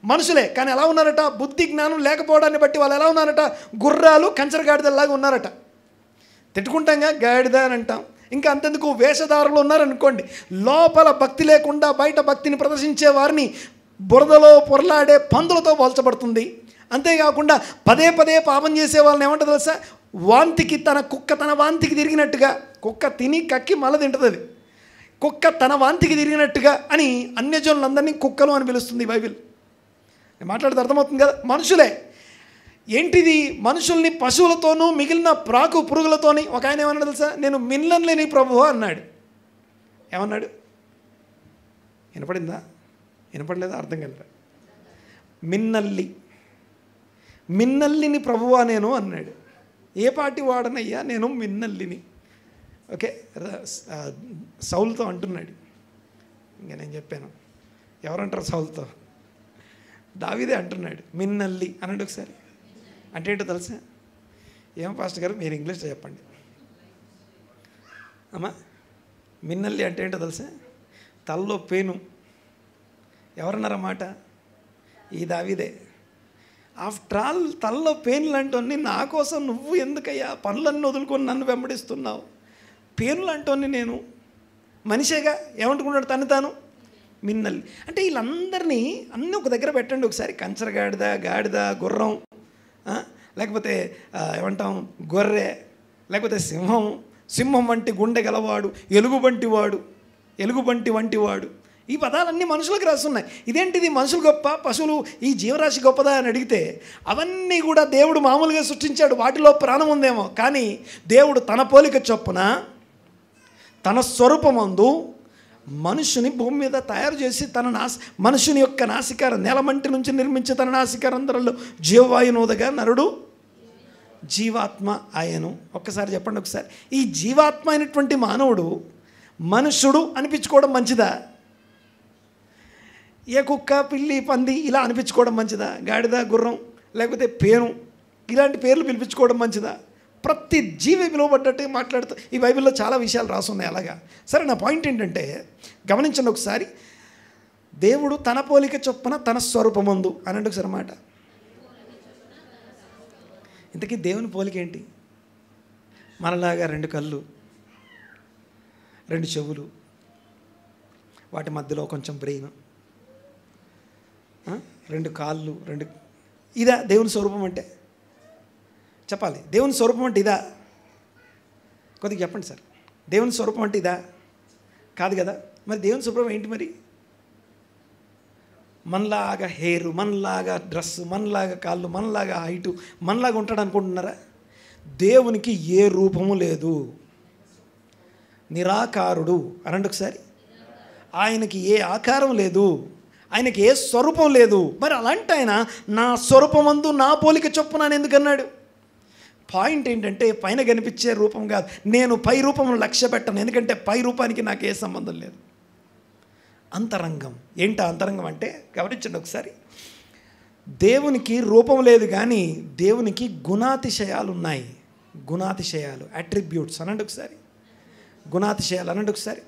మనుషులే కానీ ఎలా ఉన్నారట? బుద్ధి జ్ఞానం లేకపోవడాన్ని బట్టి వాళ్ళు ఎలా ఉన్నారట? గుర్రాలు కంచరగాడిదల్లాగా ఉన్నారట. తిట్టుకుంటాంగా గాడిద అని అంటాం. ఇంకా అంతెందుకు వేషధారులు ఉన్నారనుకోండి, లోపల భక్తి లేకుండా బయట భక్తిని ప్రదర్శించే వారిని బురదలో పొరలాడే పందులతో పోల్చబడుతుంది. అంతేకాకుండా పదే పదే పాపం చేసే వాళ్ళని ఏమంటుంది తెలుసా? కుక్క తన వాంతికి తిరిగినట్టుగా, కుక్క తిని కక్కి మళ్ళీ తింటుంది, అది కుక్క తన వాంతికి తిరిగినట్టుగా అని అన్యజనులందరినీ కుక్కలు అని పిలుస్తుంది బైబిల్. నేను మాట్లాడితే అర్థమవుతుంది కదా. మనుషులే. ఏంటిది? మనుషుల్ని పశువులతోనూ మిగిలిన ప్రాకు పురుగులతోని. ఒక ఆయన ఏమన్నాడు తెలుసా? నేను మిన్నలేని ప్రభువా అన్నాడు. ఏమన్నాడు? వినపడిందా? వినపడలేదా? అర్థం కలరా? మిన్నల్లిని ప్రభువా నేను అన్నాడు. ఏ పాటి వాడనయ్యా? నేను మిన్నల్లిని. ఓకే, సౌలుతో అంటున్నాడు. ఇంకా నేను చెప్పాను ఎవరంటారు సౌలుతో? దావీదే అంటున్నాడు మిన్నల్లి అన్నాడు. ఒకసారి అంటే ఏంటో తెలుసా? ఏం పాస్టర్ గారు మీరు ఇంగ్లీష్లో చెప్పండి అమ్మా. మిన్నల్లి అంటే ఏంటో తెలుసా? తలలో పేను. ఎవరన్నారన్నమాట? ఈ దావీదే. ఆఫ్టర్ ఆల్ తలలో పెయిన్లు అంటోని నా కోసం నువ్వు ఎందుకయ్యా పనులన్నీ వదులుకొని నన్ను వెంబడిస్తున్నావు? పేనులు అంటోని నేను మనిషేగా. ఏమంటుకున్నాడు తాను? మిన్నల్లి. అంటే వీళ్ళందరినీ అన్నీ ఒక దగ్గర పెట్టండి ఒకసారి. గాడిద, గుర్రం, లేకపోతే ఏమంటాం గొర్రె, లేకపోతే సింహం వంటి గుండె గలవాడు, ఎలుగుబంటి వంటివాడు. ఈ పదాలన్నీ మనుషులకు రాస్తున్నాయి. ఇదేంటిది? మనుషులు గొప్ప, పశువులు, ఈ జీవరాశి గొప్పదా అని అడిగితే అవన్నీ కూడా దేవుడు మామూలుగా సృష్టించాడు. వాటిలో ప్రాణం ఉందేమో, కానీ దేవుడు తన పోలిక చొప్పున తన స్వరూపమందు మనుషుని భూమి మీద తయారు చేసి మనుషుని యొక్క నాసికార నెలమంటి నుంచి నిర్మించి తన నాసికారంధ్రంలో జీవవాయునోదగా నరుడు జీవాత్మ ఆయను. ఒక్కసారి చెప్పండి ఒకసారి. ఈ జీవాత్మ అయినటువంటి మానవుడు మనుషుడు అనిపించుకోవడం మంచిదా? ఏ కుక్క, పిల్లి, పంది ఇలా అనిపించుకోవడం మంచిదా? గాడిద, గుర్రం, లేకపోతే పేను ఇలాంటి పేర్లు పిలిపించుకోవడం మంచిదా? ప్రతి జీవి పిలువబడ్డట్టు మాట్లాడుతూ ఈ బైబిల్లో చాలా విషయాలు రాసున్నాయి అలాగా. సరే, నా పాయింట్ ఏంటంటే గమనించండి ఒకసారి. దేవుడు తన పోలిక చొప్పున తన స్వరూపమందు అనండి ఒకసారి అన్నమాట. ఇంతకీ దేవుని పోలిక ఏంటి? మనలాగా 2 కళ్ళు, 2 చెవులు, వాటి మధ్యలో కొంచెం బ్రెయిన్, 2 కాళ్ళు, ఇదా దేవుని స్వరూపం అంటే? చెప్పాలి. దేవుని స్వరూపం అంటే ఇదా? కొద్దిగా చెప్పండి సార్. దేవుని స్వరూపం అంటే ఇదా? కాదు కదా. మరి దేవుని స్వరూపం ఏంటి? మరి మనలాగా హెయిర్, మనలాగా డ్రెస్, మనలాగా కాళ్ళు, మనలాగా హైటు, మనలాగా ఉంటాడు అనుకుంటున్నారా? దేవునికి ఏ రూపము లేదు, నిరాకారుడు అనండి ఒకసారి. ఆయనకి ఏ ఆకారం లేదు, ఆయనకి ఏ స్వరూపం లేదు. మరి అలాంటి ఆయన నా స్వరూపమందు నా పోలిక చొప్పున అని ఎందుకన్నాడు? పాయింట్ ఏంటంటే పైన కనిపించే రూపం కాదు. నేను పై రూపమును లక్ష్య పెట్టను, ఎందుకంటే పై రూపానికి నాకు ఏ సంబంధం లేదు. అంతరంగం ఏంటి? అంతరంగం అంటే గమనించండి ఒకసారి. దేవునికి రూపం లేదు, కానీ దేవునికి గుణాతిశయాలు ఉన్నాయి. గుణాతిశయాలు, అట్రిబ్యూట్స్ అనండి ఒకసారి. గుణాతిశయాలు అనండి ఒకసారి.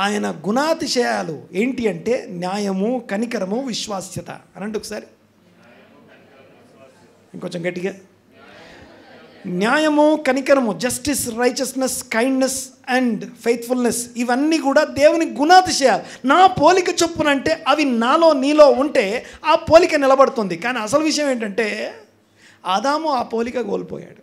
ఆయన గుణాతిశయాలు ఏంటి అంటే న్యాయము, కనికరము, విశ్వాస్యత అనండి ఒకసారి. ఇంకొంచెం గట్టిగా. న్యాయము, కనికరము, justice, righteousness, kindness and faithfulness, ఇవన్నీ కూడా దేవుని గుణాతిశయాలు. నా పోలిక చొప్పునంటే అవి నాలో నీలో ఉంటే ఆ పోలిక నిలబడుతుంది. కానీ అసలు విషయం ఏంటంటే ఆదాము ఆ పోలిక కోల్పోయాడు.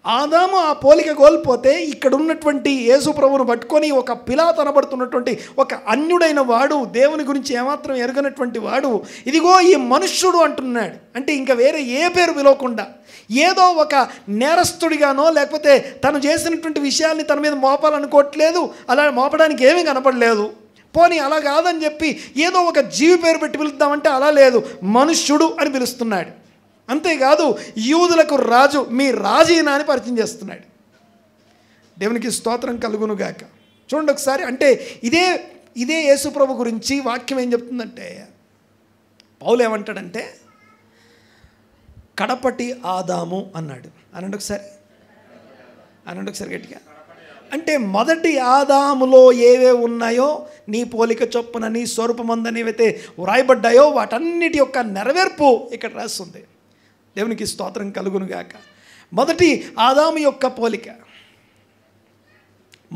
ఆదాము ఆ పోలిక కోల్పోతే ఇక్కడ ఉన్నటువంటి యేసు ప్రభువును పట్టుకొని ఒక పిలాతు అనబడుతున్నటువంటి ఒక అన్యుడైన వాడు, దేవుని గురించి ఏమాత్రం ఎరగనటువంటి వాడు, ఇదిగో ఈ మనుష్యుడు అంటున్నాడు. అంటే ఇంకా వేరే ఏ పేరు పిలవకుండా ఏదో ఒక నేరస్తుడిగానో లేకపోతే తను చేసినటువంటి విషయాల్ని తన మీద మోపాలనుకోవట్లేదు, అలా మోపడానికి ఏమీ కనపడలేదు. పోనీ అలా కాదని చెప్పి ఏదో ఒక జీవి పేరు పెట్టి పిలుద్దామంటే అలా లేదు, మనుష్యుడు అని పిలుస్తున్నాడు. అంతేకాదు యూదులకు రాజు, మీ రాజీనా అని పరిచయం చేస్తున్నాడు. దేవునికి స్తోత్రం కలుగునుగాక. చూడండి ఒకసారి. అంటే ఇదే యేసుప్రభు గురించి వాక్యం ఏం చెప్తుందంటే, పౌలు ఏమంటాడంటే కడపటి ఆదాము అన్నాడు. అనండి ఒకసారి, అనండి ఒకసారి గట్టిగా. అంటే మొదటి ఆదాములో ఏవే ఉన్నాయో నీ పోలిక చొప్పున నీ స్వరూపమందని ఏవైతే వ్రాయబడ్డాయో వాటన్నిటి యొక్క నెరవేర్పు ఇక్కడ రాస్తుంది. దేవునికి స్తోత్రం కలుగునుగాక. మొదటి ఆదాము యొక్క పోలిక,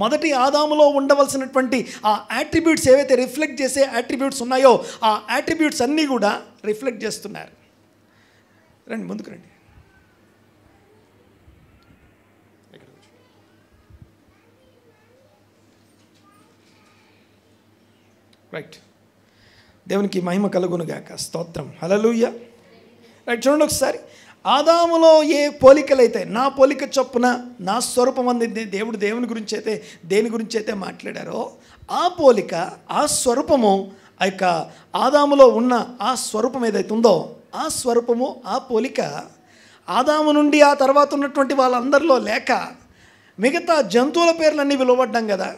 మొదటి ఆదాములో ఉండవలసినటువంటి ఆ యాట్రిబ్యూట్స్ ఏవైతే రిఫ్లెక్ట్ చేసే యాట్రిబ్యూట్స్ ఉన్నాయో ఆ యాట్రిబ్యూట్స్ అన్నీ కూడా రిఫ్లెక్ట్ చేస్తున్నారు. రండి ముందుకు రండి. రైట్. దేవునికి మహిమ కలుగునుగాక. స్తోత్రం. హల్లెలూయా. రైట్. చూడండి ఒకసారి. ఆదాములో ఏ పోలికలైతే నా పోలిక చొప్పున నా స్వరూపం అంది దేవుడు దేవుని గురించి అయితే దేని గురించి అయితే మాట్లాడారో ఆ పోలిక, ఆ స్వరూపము, ఆ యొక్క ఆదాములో ఉన్న ఆ స్వరూపం ఏదైతే ఉందో ఆ స్వరూపము, ఆ పోలిక ఆదాము నుండి ఆ తర్వాత ఉన్నటువంటి వాళ్ళందరిలో లేక మిగతా జంతువుల పేర్లన్నీ పిలువబడ్డాం కదా.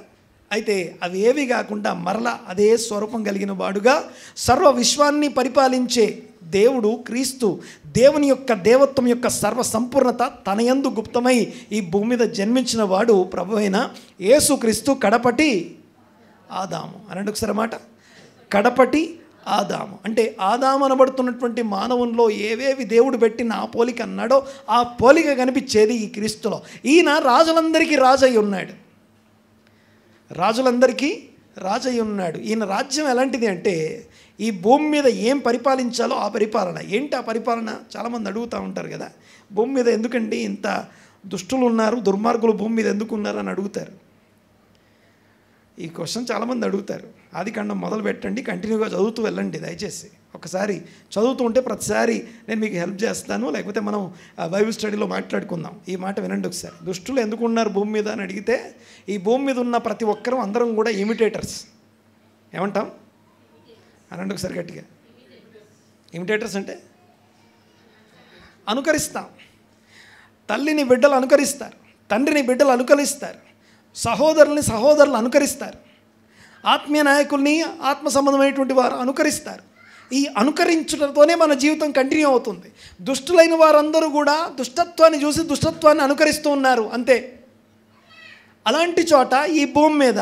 అయితే అవి ఏవి కాకుండా మరలా అదే స్వరూపం కలిగిన వాడుగా సర్వ విశ్వాన్ని పరిపాలించే దేవుడు క్రీస్తు, దేవుని యొక్క దేవత్వం యొక్క సర్వ సంపూర్ణత తన యందు గుప్తమై ఈ భూమి మీద జన్మించిన వాడు ప్రభు అయిన యేసుక్రీస్తు కడపటి ఆదాము. అనండి ఒకసారి మాట. కడపటి ఆదాము అంటే ఆదాము అనబడుతున్నటువంటి మానవుల్లో ఏవేవి దేవుడు పెట్టిన ఆ పోలిక అన్నాడో ఆ పోలిక కనిపించేది ఈ క్రీస్తులో. ఈయన రాజులందరికీ రాజు అయి ఉన్నాడు. రాజులందరికీ రాజు అయి ఉన్నాడు. ఈయన రాజ్యం ఎలాంటిది అంటే ఈ భూమి మీద ఏం పరిపాలించాలో ఆ పరిపాలన. ఏంటి ఆ పరిపాలన? చాలామంది అడుగుతూ ఉంటారు కదా, భూమి మీద ఎందుకండి ఇంత దుష్టులు ఉన్నారు, దుర్మార్గులు భూమి మీద ఎందుకు ఉన్నారు అని అడుగుతారు. ఈ క్వశ్చన్ చాలామంది అడుగుతారు. ఆదికాండం మొదలు పెట్టండి, కంటిన్యూగా చదువుతూ వెళ్ళండి దయచేసి. ఒకసారి చదువుతూ ఉంటే ప్రతిసారి నేను మీకు హెల్ప్ చేస్తాను, లేకపోతే మనం బైబిల్ స్టడీలో మాట్లాడుకుందాం. ఈ మాట వినండి ఒకసారి. దుష్టులు ఎందుకు ఉన్నారు భూమి మీద అని అడిగితే ఈ భూమి మీద ఉన్న ప్రతి ఒక్కరూ అందరం కూడా ఇమిటేటర్స్. ఏమంటాం? అనండి ఒకసారి గట్టిగా. ఇమిటేటర్స్ అంటే అనుకరిస్తాం. తల్లిని బిడ్డలు అనుకరిస్తారు, తండ్రిని బిడ్డలు అనుకరిస్తారు, సహోదరులు అనుకరిస్తారు, ఆత్మీయ నాయకుల్ని ఆత్మ సంబంధమైనటువంటి వారు అనుకరిస్తారు. ఈ అనుకరించడంతోనే మన జీవితం కంటిన్యూ అవుతుంది. దుష్టులైన వారందరూ కూడా దుష్టత్వాన్ని చూసి దుష్టత్వాన్ని అనుకరిస్తూ ఉన్నారు అంతే. అలాంటి చోట ఈ భూమి మీద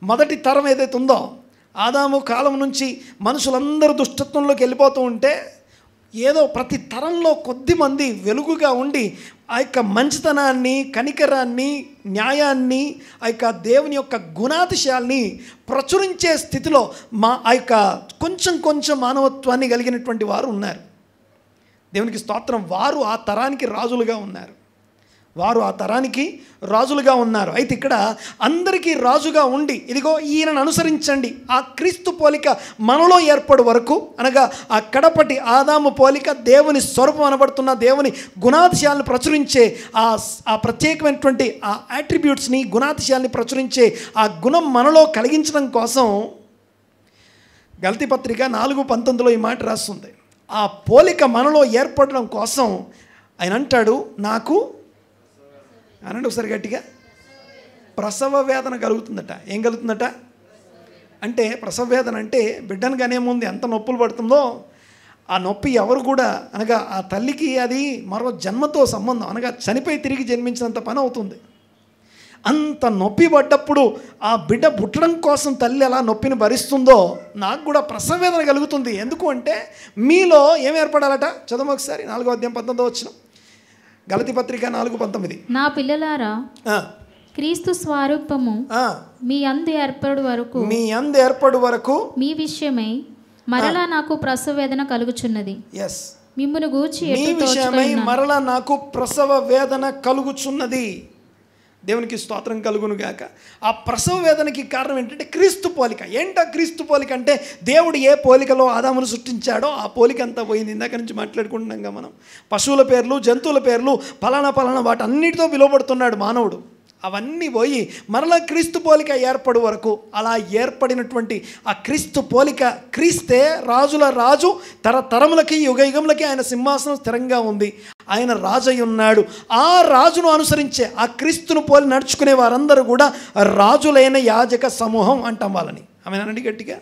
మొదటి తరం ఏదైతే ఉందో ఆదాము కాలం నుంచి మనుషులందరూ దుష్టత్వంలోకి వెళ్ళిపోతూ ఉంటే ఏదో ప్రతి తరంలో కొద్ది మంది వెలుగుగా ఉండి ఆ యొక్క మంచితనాన్ని, కనికరాన్ని, న్యాయాన్ని, ఆ యొక్క దేవుని యొక్క గుణాతిశయాల్ని ప్రచురించే స్థితిలో ఆ యొక్క కొంచెం మానవత్వాన్ని కలిగినటువంటి వారు ఉన్నారు. దేవునికి స్తోత్రం. వారు ఆ తరానికి రాజులుగా ఉన్నారు. వారు ఆ తరానికి రాజులుగా ఉన్నారు. అయితే ఇక్కడ అందరికీ రాజుగా ఉండి ఇదిగో ఈయనను అనుసరించండి, ఆ క్రీస్తు పోలిక మనలో ఏర్పడు వరకు, అనగా ఆ కడపటి ఆదాము పోలిక దేవుని స్వరూపం అనబడుతున్న దేవుని గుణాతిశయాలను ప్రచురించే ఆ ప్రత్యేకమైనటువంటి ఆ యాట్రిబ్యూట్స్ని, గుణాతిశయాల్ని ప్రచురించే ఆ గుణం మనలో కలిగించడం కోసం గలతీ పత్రిక 4:19 ఈ మాట రాస్తుంది. ఆ పోలిక మనలో ఏర్పడడం కోసం ఆయన అంటాడు, నాకు అనండి ఒకసారి గట్టిగా, ప్రసవ వేదన కలుగుతుందట. ఏం కలుగుతుందట అంటే, ప్రసవ వేదన అంటే బిడ్డను కనేముందు ఎంత నొప్పులు పడుతుందో ఆ నొప్పి ఎవరు కూడా, అనగా ఆ తల్లికి అది మరో జన్మతో సంబంధం, అనగా చనిపోయి తిరిగి జన్మించినంత పని అవుతుంది. అంత నొప్పి పడ్డప్పుడు ఆ బిడ్డ పుట్టడం కోసం తల్లి ఎలా నొప్పిని భరిస్తుందో నాకు కూడా ప్రసవ వేదన కలుగుతుంది. ఎందుకు అంటే మీలో ఏం ఏర్పడాలట? చదువు ఒకసారి 4:19 గలతీ పత్రిక 4:19. నా పిల్లలారా, క్రీస్తు స్వరూపము మీ అందు ఏర్పడు వరకు మీ విషయమై మరలా నాకు ప్రసవ వేదన కలుగుచున్నది. మిమ్మును గూర్చి మీ విషయమై మరలా నాకు ప్రసవ వేదన కలుగుచున్నది. దేవునికి స్తోత్రం కలుగును గాక. ఆ ప్రసవ వేదనకి కారణం ఏంటంటే క్రీస్తు పోలిక. ఏంటా క్రీస్తు పోలిక అంటే, దేవుడు ఏ పోలికలో ఆదామును సృష్టించాడో ఆ పోలిక అంతా పోయింది. ఇందాక నుంచి మాట్లాడుకుంటున్నాం మనం. పశువుల పేర్లు, జంతువుల పేర్లు, పలానా వాటి అన్నిటితో పిలువబడుతున్నాడు మానవుడు. అవన్నీ పోయి మరలా క్రీస్తు పోలిక ఏర్పడు వరకు, అలా ఏర్పడినటువంటి ఆ క్రీస్తు పోలిక, క్రీస్తే రాజుల రాజు, తరతరములకి యుగయుగములకి ఆయన సింహాసనం స్థిరంగా ఉంది, ఆయన రాజు అయి ఉన్నాడు. ఆ రాజును అనుసరించే ఆ క్రీస్తును పోలి నడుచుకునే వారందరూ కూడా రాజులైన యాజక సమూహం అంటాం వాళ్ళని. ఆమెనండి గట్టిగా,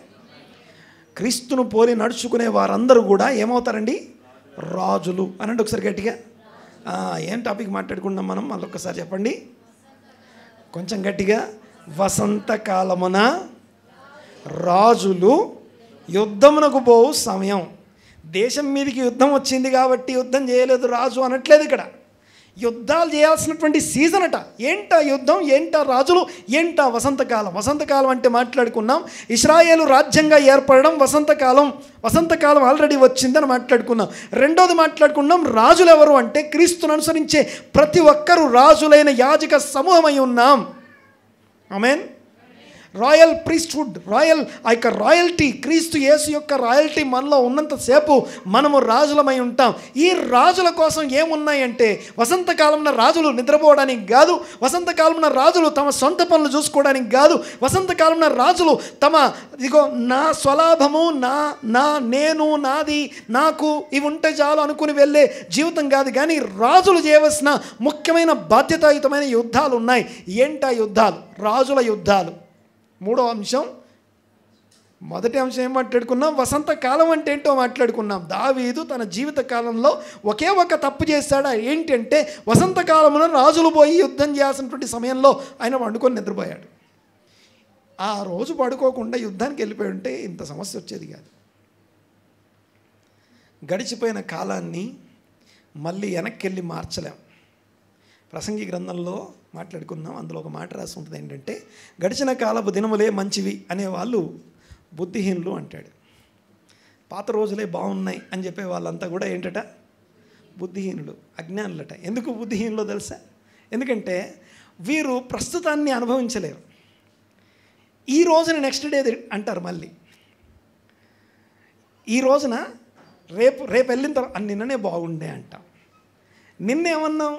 క్రీస్తును పోలి నడుచుకునే వారందరూ కూడా ఏమవుతారండి? రాజులు అనండి ఒకసారి గట్టిగా. ఏం టాపిక్ మాట్లాడుకున్నాం మనం? మళ్ళీ ఒక్కసారి చెప్పండి కొంచెం గట్టిగా. వసంతకాలమున రాజులు యుద్ధమునకు పోవు సమయం. దేశం మీదకి యుద్ధం వచ్చింది కాబట్టి యుద్ధం చేయలేదు రాజు అనట్లేదు ఇక్కడ. యుద్ధాలు చేయాల్సినటువంటి సీజన్ అట. ఏంటా యుద్ధం, ఏంటా రాజులు, ఏంటా వసంతకాలం. వసంతకాలం అంటే మాట్లాడుకున్నాం, ఇశ్రాయేలు రాజ్యంగా ఏర్పడడం వసంతకాలం. వసంతకాలం ఆల్రెడీ వచ్చిందని మాట్లాడుకున్నాం. రెండోది మాట్లాడుకున్నాం, రాజులు ఎవరు అంటే క్రీస్తును అనుసరించే ప్రతి ఒక్కరూ రాజులైన యాజక సమూహమై ఉన్నాం. ఆమేన్. రాయల్ ప్రీస్ట్హుడ్, రాయల్టీ, క్రీస్తు యేసు యొక్క రాయల్టీ మనలో ఉన్నంతసేపు మనము రాజులమై ఉంటాం. ఈ రాజుల కోసం ఏమున్నాయంటే, వసంతకాలంలో రాజులు నిద్రపోవడానికి కాదు, వసంతకాలంలో రాజులు తమ సొంత పనులు చూసుకోవడానికి కాదు, వసంతకాలంలో రాజులు ఇదిగో నా స్వలాభము, నేను, నాది, నాకు ఇవి ఉంటే చాలు అనుకుని వెళ్ళే జీవితం కాదు. కానీ రాజులు చేయవలసిన ముఖ్యమైన బాధ్యతాయుతమైన యుద్ధాలు ఉన్నాయి. ఏంటా యుద్ధాలు? రాజుల యుద్ధాలు. మూడో అంశం, మొదటి అంశం ఏం మాట్లాడుకున్నాం? వసంతకాలం అంటే ఏంటో మాట్లాడుకున్నాం. దావీదు తన జీవిత కాలంలో ఒకే ఒక తప్పు చేశాడు. ఏంటంటే వసంతకాలంలో రాజులు పోయి యుద్ధం చేయాల్సినటువంటి సమయంలో ఆయన వండుకొని నిద్రపోయాడు. ఆ రోజు పడుకోకుండా యుద్ధానికి వెళ్ళిపోయి ఉంటే ఇంత సమస్య వచ్చేది కాదు. గడిచిపోయిన కాలాన్ని మళ్ళీ వెనక్కి వెళ్ళి మార్చలేం. ప్రసంగి గ్రంథంలో మాట్లాడుకున్నాం, అందులో ఒక మాట రాసి ఉంటుంది ఏంటంటే, గడిచిన కాలపు దినములే మంచివి అనేవాళ్ళు బుద్ధిహీనులు అంటాడు. పాత రోజులే బాగున్నాయి అని చెప్పే వాళ్ళంతా కూడా ఏంటట? బుద్ధిహీనులు, అజ్ఞానులట. ఎందుకు బుద్ధిహీనులో తెలుసా? ఎందుకంటే వీరు ప్రస్తుతాన్ని అనుభవించలేరు. ఈ రోజున నెక్స్ట్ డే అంటారు. మళ్ళీ ఈ రోజున రేపు వెళ్ళిన తర్వాత నిన్ననే బాగుండే అంటాం. నిన్నేమన్నాం?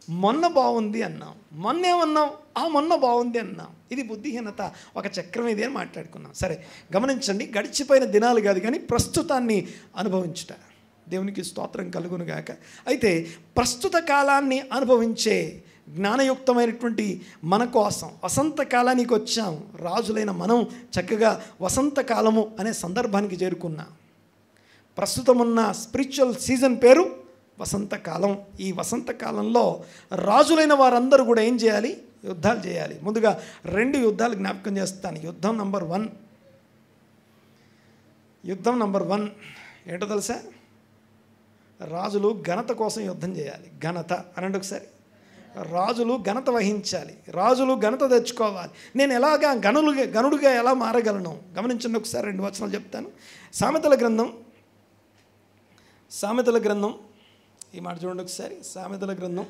మొన్న బాగుంది అన్నాం. మొన్నేమన్నాం? మొన్న బాగుంది అన్నాం. ఇది బుద్ధిహీనత, ఒక చక్రం ఇది అని మాట్లాడుకున్నాం. సరే గమనించండి, గడిచిపోయిన దినాలు కాదు కానీ ప్రస్తుతాన్ని అనుభవించుట. దేవునికి స్తోత్రం కలుగును గాక. అయితే ప్రస్తుత కాలాన్ని అనుభవించే జ్ఞానయుక్తమైనటువంటి మన కోసం వసంతకాలానికి వచ్చాం. రాజులైన మనం చక్కగా వసంతకాలము అనే సందర్భానికి చేరుకున్నాం. ప్రస్తుతం ఉన్న స్పిరిచువల్ సీజన్ పేరు వసంతకాలం. ఈ వసంతకాలంలో రాజులైన వారందరూ కూడా ఏం చేయాలి? యుద్ధాలు చేయాలి. ముందుగా 2 యుద్ధాలు జ్ఞాపకం చేస్తాను. యుద్ధం నంబర్ 1 ఏంటో తెలుసా? రాజులు ఘనత కోసం యుద్ధం చేయాలి. ఘనత అనండి ఒకసారి. రాజులు ఘనత వహించాలి, రాజులు ఘనత తెచ్చుకోవాలి. నేను ఎలాగా గనుడుగా ఎలా మారగలను? గమనించండి ఒకసారి, 2 వచనాలు చెప్తాను. సామెతల గ్రంథం ఈ మాట చూడండి ఒకసారి. సామెతల గ్రంథం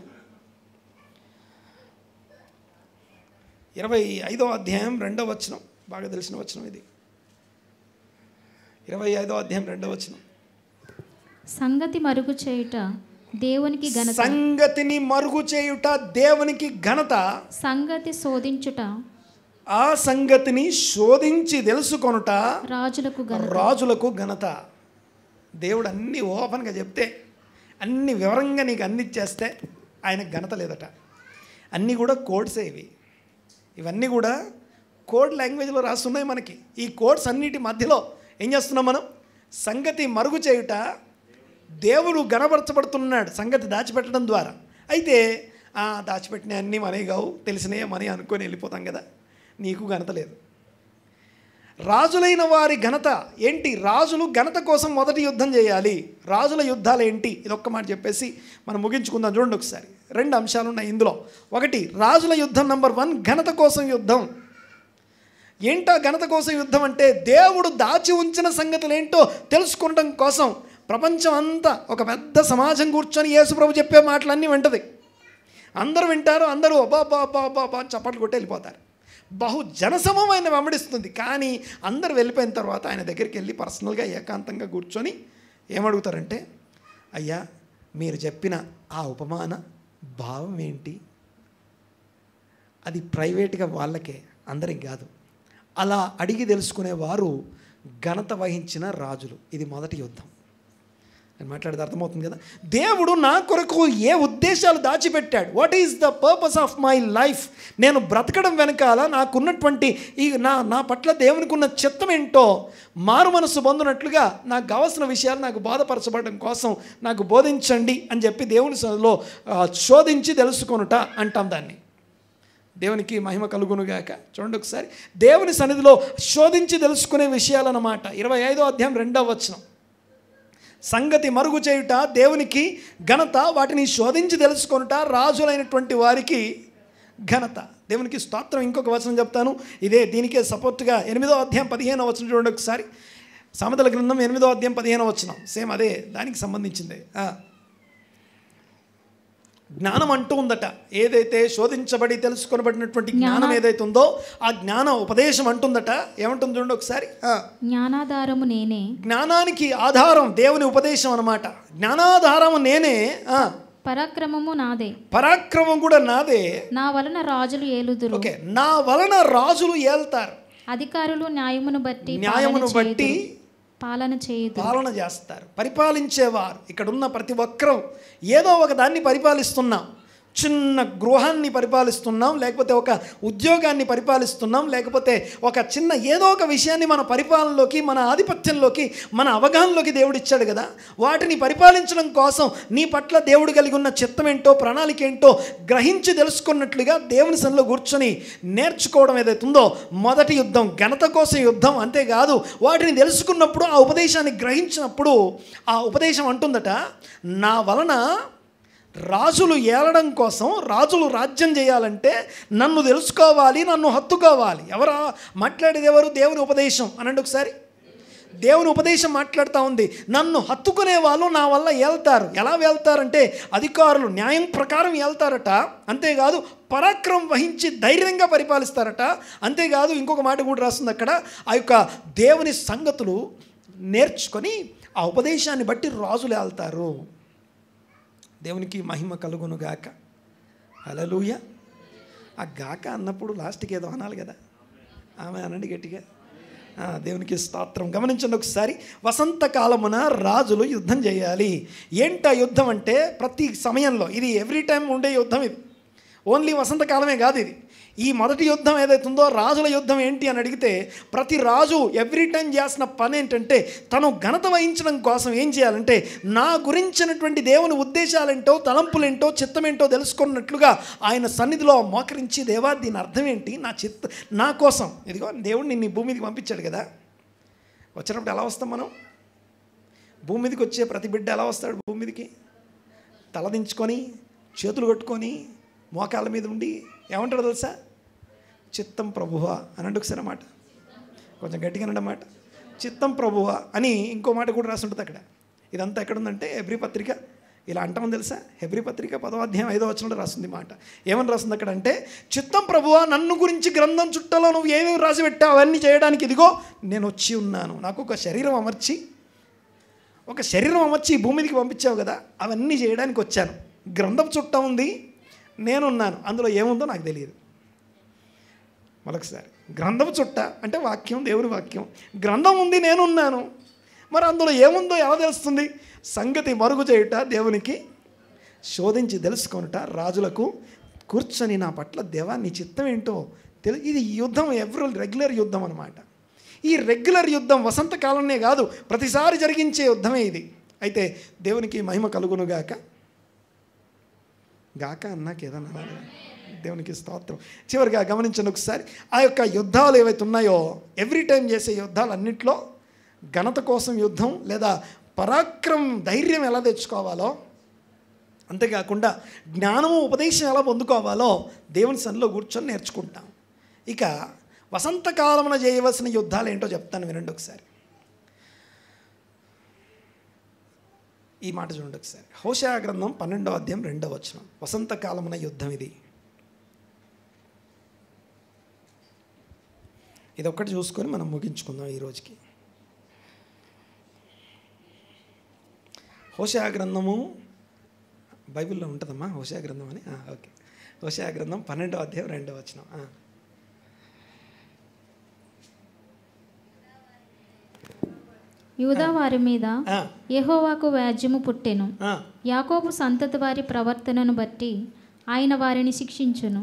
25వ అధ్యాయం 2వ వచనం, బాగా తెలిసిన వచనం ఇది. 25వ అధ్యాయం 2వ వచనం. సంగతి మరుగు చేయుట దేవునికి ఘనత. సంగతిని మరుగు చేయుట దేవునికి ఘనత. సంగతి శోధించుట, ఆ సంగతిని శోధించి తెలుసుకొనుట రాజులకు ఘనత. దేవుడు అన్నీ ఓపెన్గా చెప్తే, అన్ని వివరంగా నీకు అందించేస్తే ఆయనకు ఘనత లేదట. అన్నీ కూడా కోడ్సే ఇవన్నీ కూడా కోడ్ లాంగ్వేజ్లో రాస్తున్నాయి మనకి. ఈ కోడ్స్ అన్నిటి మధ్యలో ఏం చేస్తున్నాం మనం? సంగతి మరుగు చేయుట దేవుడు గణపరచబడుతున్నాడు సంగతి దాచిపెట్టడం ద్వారా. అయితే దాచిపెట్టిన అన్నీ మనవి కావు, తెలిసినవే మనీ అనుకొని వెళ్ళిపోతాం కదా. నీకు ఘనత లేదు. రాజులైన వారి ఘనత ఏంటి? రాజులు ఘనత కోసం మొదటి యుద్ధం చేయాలి. రాజుల యుద్ధాలు ఏంటి? ఇదొక్క మాట చెప్పేసి మనం ముగించుకుందాం. చూడండి ఒకసారి, 2 అంశాలు ఉన్నాయి ఇందులో. ఒకటి రాజుల యుద్ధం, నంబర్ 1 ఘనత కోసం యుద్ధం. ఏంటా ఘనత కోసం యుద్ధం అంటే, దేవుడు దాచి ఉంచిన సంగతులు ఏంటో తెలుసుకోవడం కోసం ప్రపంచం అంతా ఒక పెద్ద సమాజం కూర్చొని యేసుప్రభు చెప్పే మాటలన్నీ వింటది. అందరూ వింటారు, అందరూ అబ్బా చప్పట్లు కొట్టి వెళ్ళిపోతారు. బహు జనసమూహం ఆయన వెంబడిస్తుంది. కానీ అందరు వెళ్ళిపోయిన తర్వాత ఆయన దగ్గరికి వెళ్ళి పర్సనల్గా ఏకాంతంగా కూర్చొని ఏమడుగుతారంటే, అయ్యా మీరు చెప్పిన ఆ ఉపమాన భావం ఏంటి? అది ప్రైవేట్గా వాళ్ళకే, అందరికి కాదు. అలా అడిగి తెలుసుకునేవారు ఘనత వహించిన రాజులు. ఇది మొదటి యుద్ధం. నేను మాట్లాడేది అర్థమవుతుంది కదా. దేవుడు నా కొరకు ఏ ఉద్దేశాలు దాచిపెట్టాడు? What is the purpose of my life? నేను బ్రతకడం వెనకాల నాకున్నటువంటి ఈ నా పట్ల దేవునికి ఉన్న చిత్తం ఏంటో మారు మనసు పొందినట్లుగా నాకు కావాల్సిన విషయాలు నాకు బోధపరచబడడం కోసం నాకు బోధించండి అని చెప్పి దేవుని సన్నిధిలో శోధించి తెలుసుకొనుట అంటాం దాన్ని. దేవునికి మహిమ కలుగునుగాక. చూడండి ఒకసారి, దేవుని సన్నిధిలో శోధించి తెలుసుకునే విషయాలన్నమాట. 25వ అధ్యాయం 2వ వచనం. సంగతి మరుగు చేయుట దేవునికి ఘనత, వాటిని శోధించి తెలుసుకొనుట రాజులైనటువంటి వారికి ఘనత. దేవునికి స్తోత్రం. ఇంకొక వచనం చెప్తాను, ఇదే దీనికే సపోర్ట్గా 8వ అధ్యాయం 15వ వచనం చూడండి ఒకసారి. సామెతల గ్రంథం 8వ అధ్యాయం 15వ వచనం, సేమ్ అదే దానికి సంబంధించింది. జ్ఞానం అంటూ ఉందట. ఏదైతే శోధించబడి తెలుసుకొనబడినటువంటి జ్ఞానం ఏదైతే ఉందో ఆ జ్ఞాన ఉపదేశం అంటుందట. ఏమంటుంది చూడండి ఒకసారి. జ్ఞానాధారము నేనే. జ్ఞానానికి ఆధారం దేవుని ఉపదేశం అన్నమాట. జ్ఞానాధారము నేనే, పరాక్రమము నాదే. పరాక్రమం కూడా నాదే. నా వలన రాజులు ఏలుదురు. ఓకే, నా వలన రాజులు ఏల్తారు. అధికారులు న్యాయమును బట్టి పాలన చేస్తారు. పరిపాలించేవారు. ఇక్కడ ఉన్న ప్రతి ఒక్కరూ ఏదో ఒక దాన్ని పరిపాలిస్తున్నాం. చిన్న గృహాన్ని పరిపాలిస్తున్నాం, లేకపోతే ఒక ఉద్యోగాన్ని పరిపాలిస్తున్నాం, లేకపోతే ఒక చిన్న ఏదో ఒక విషయాన్ని మన పరిపాలనలోకి, మన ఆధిపత్యంలోకి, మన అవగాహనలోకి దేవుడు ఇచ్చాడు కదా. వాటిని పరిపాలించడం కోసం నీ పట్ల దేవుడు కలిగి ఉన్న చిత్తం ఏంటో, ప్రణాళిక ఏంటో గ్రహించి తెలుసుకున్నట్లుగా దేవుని సన్నిధిలో కూర్చొని నేర్చుకోవడం ఏదైతే ఉందో మొదటి యుద్ధం. ఘనత కోసం యుద్ధం. అంతేకాదు, వాటిని తెలుసుకున్నప్పుడు, ఆ ఉపదేశాన్ని గ్రహించినప్పుడు ఆ ఉపదేశం అంటుందట, నా వలన రాజులు ఏలడం కోసం, రాజులు రాజ్యం చేయాలంటే నన్ను తెలుసుకోవాలి, నన్ను హత్తుకోవాలి. ఎవరు మాట్లాడేది? ఎవరు? దేవుని ఉపదేశం అనండి ఒకసారి. దేవుని ఉపదేశం మాట్లాడుతూ ఉంది. నన్ను హత్తుకునే వాళ్ళు నా వల్ల ఏళ్తారు. ఎలా వెళ్తారంటే అధికారులు న్యాయం ప్రకారం వెళ్తారట. అంతేకాదు, పరాక్రమం వహించి ధైర్యంగా పరిపాలిస్తారట. అంతేకాదు, ఇంకొక మాట కూడా రాస్తుంది అక్కడ, ఆ యొక్క దేవుని సంగతులు నేర్చుకొని ఆ ఉపదేశాన్ని బట్టి రాజులు వెళ్తారు. దేవునికి మహిమ కలుగునుగాక. హల్లెలూయా. ఆ గాక అన్నప్పుడు లాస్ట్కి ఏదో అనాలి కదా. ఆమె అనండి గట్టిగా. దేవునికి స్తోత్రం. గమనించండి ఒకసారి. వసంతకాలమున రాజులు యుద్ధం చేయాలి. ఏంటా యుద్ధం అంటే, ప్రతి సమయంలో, ఇది ఎవ్రీ టైం ఉండే యుద్ధం. ఇది ఓన్లీ వసంతకాలమే కాదు. ఇది ఈ మొదటి యుద్ధం ఏదైతే ఉందో రాజుల యుద్ధం ఏంటి అని అడిగితే, ప్రతి రాజు ఎవ్రీ టైం చేసిన పని ఏంటంటే, తను ఘనత వహించడం కోసం ఏం చేయాలంటే, నా గురించినటువంటి దేవుని ఉద్దేశాలేంటో, తలంపులేంటో, చిత్తమేంటో తెలుసుకున్నట్లుగా ఆయన సన్నిధిలో మోకరించి, దేవా దీని అర్థం ఏంటి, నా కోసం ఇదిగో దేవుడు నిన్ను భూమి మీదకి పంపించాడు కదా. వచ్చినప్పుడు ఎలా వస్తాం మనం? భూమి మీదకి వచ్చే ప్రతి బిడ్డ ఎలా వస్తాడు భూమి మీదకి? తలదించుకొని, చేతులు కట్టుకొని, మోకాళ్ళ మీద ఉండి ఏమంటాడు తెలుసా? చిత్తం ప్రభువా అనండి ఒకసారి అన్నమాట. కొంచెం గట్టిగా అన్నమాట. చిత్తం ప్రభువా అని ఇంకో మాట కూడా రాసి ఉంటుంది అక్కడ. ఇదంతా ఎక్కడుందంటే ఎబ్రీ పత్రిక ఇలా అంటామని తెలుసా? హెబ్రీ పత్రిక 10వ అధ్యాయం 5వ వచనంలో రాస్తుంది మాట. ఏమని రాస్తుంది అక్కడ అంటే, చిత్తం ప్రభువా, నన్ను గురించి గ్రంథం చుట్టలో నువ్వు ఏమేమి రాసి పెట్టావు అవన్నీ చేయడానికి ఇదిగో నేను వచ్చి ఉన్నాను. నాకు ఒక శరీరం అమర్చి ఈ భూమి మీదకి పంపించావు కదా, అవన్నీ చేయడానికి వచ్చాను. గ్రంథం చుట్ట ఉంది, నేనున్నాను. అందులో ఏముందో నాకు తెలియదు. మరొకసారి, గ్రంథం చుట్ట అంటే వాక్యం, దేవుని వాక్యం. గ్రంథం ఉంది, నేనున్నాను. మరి అందులో ఏముందో ఎలా తెలుస్తుంది? సంగతి మరుగు చేయుట, దేవునికి శోధించి తెలుసుకొనుట, రాజులకు కూర్చొని నా పట్ల దేవా నీ చిత్తం ఏంటో ఇది యుద్ధం, రెగ్యులర్ యుద్ధం అన్నమాట. ఈ రెగ్యులర్ యుద్ధం వసంతకాలంనే కాదు, ప్రతిసారి జరిగించే యుద్ధమే ఇది. అయితే దేవునికి మహిమ కలుగునుగాక. గాక అన్నాక ఏదన్నా దేవునికి స్తోత్రం. చివరిగా గమనించండి ఒకసారి, ఆ యొక్క యుద్ధాలు ఏవైతే ఉన్నాయో, ఎవ్రీ టైం చేసే యుద్ధాలన్నింటిలో ఘనత కోసం యుద్ధం లేదా పరాక్రమం, ధైర్యం ఎలా తెచ్చుకోవాలో, అంతేకాకుండా జ్ఞానము, ఉపదేశం ఎలా పొందుకోవాలో దేవుని సన్నిధిలో కూర్చొని నేర్చుకుంటాం. ఇక వసంతకాలమున చేయవలసిన యుద్ధాలు ఏంటో చెప్తాను, వినండి ఒకసారి. ఈ మాట చూడండి ఒకసారి. హోషేయ గ్రంథం 12వ అధ్యాయం 2వ వచనం. వసంతకాలమున యుద్ధం ఇది. ఇది ఒక్కటి చూసుకొని మనం ముగించుకుందాం ఈ రోజుకి. హోషేయ గ్రంథము బైబిల్లో ఉంటుందమ్మా, హోషేయ గ్రంథం అని. ఓకే, హోషేయ గ్రంథం 12వ అధ్యాయం 2వ వచనం. యూదా వారి మీద యెహోవాకు వ్యాజ్యము పుట్టెను. యాకోబు సంతతి వారి ప్రవర్తనను బట్టి ఆయన వారిని శిక్షించును.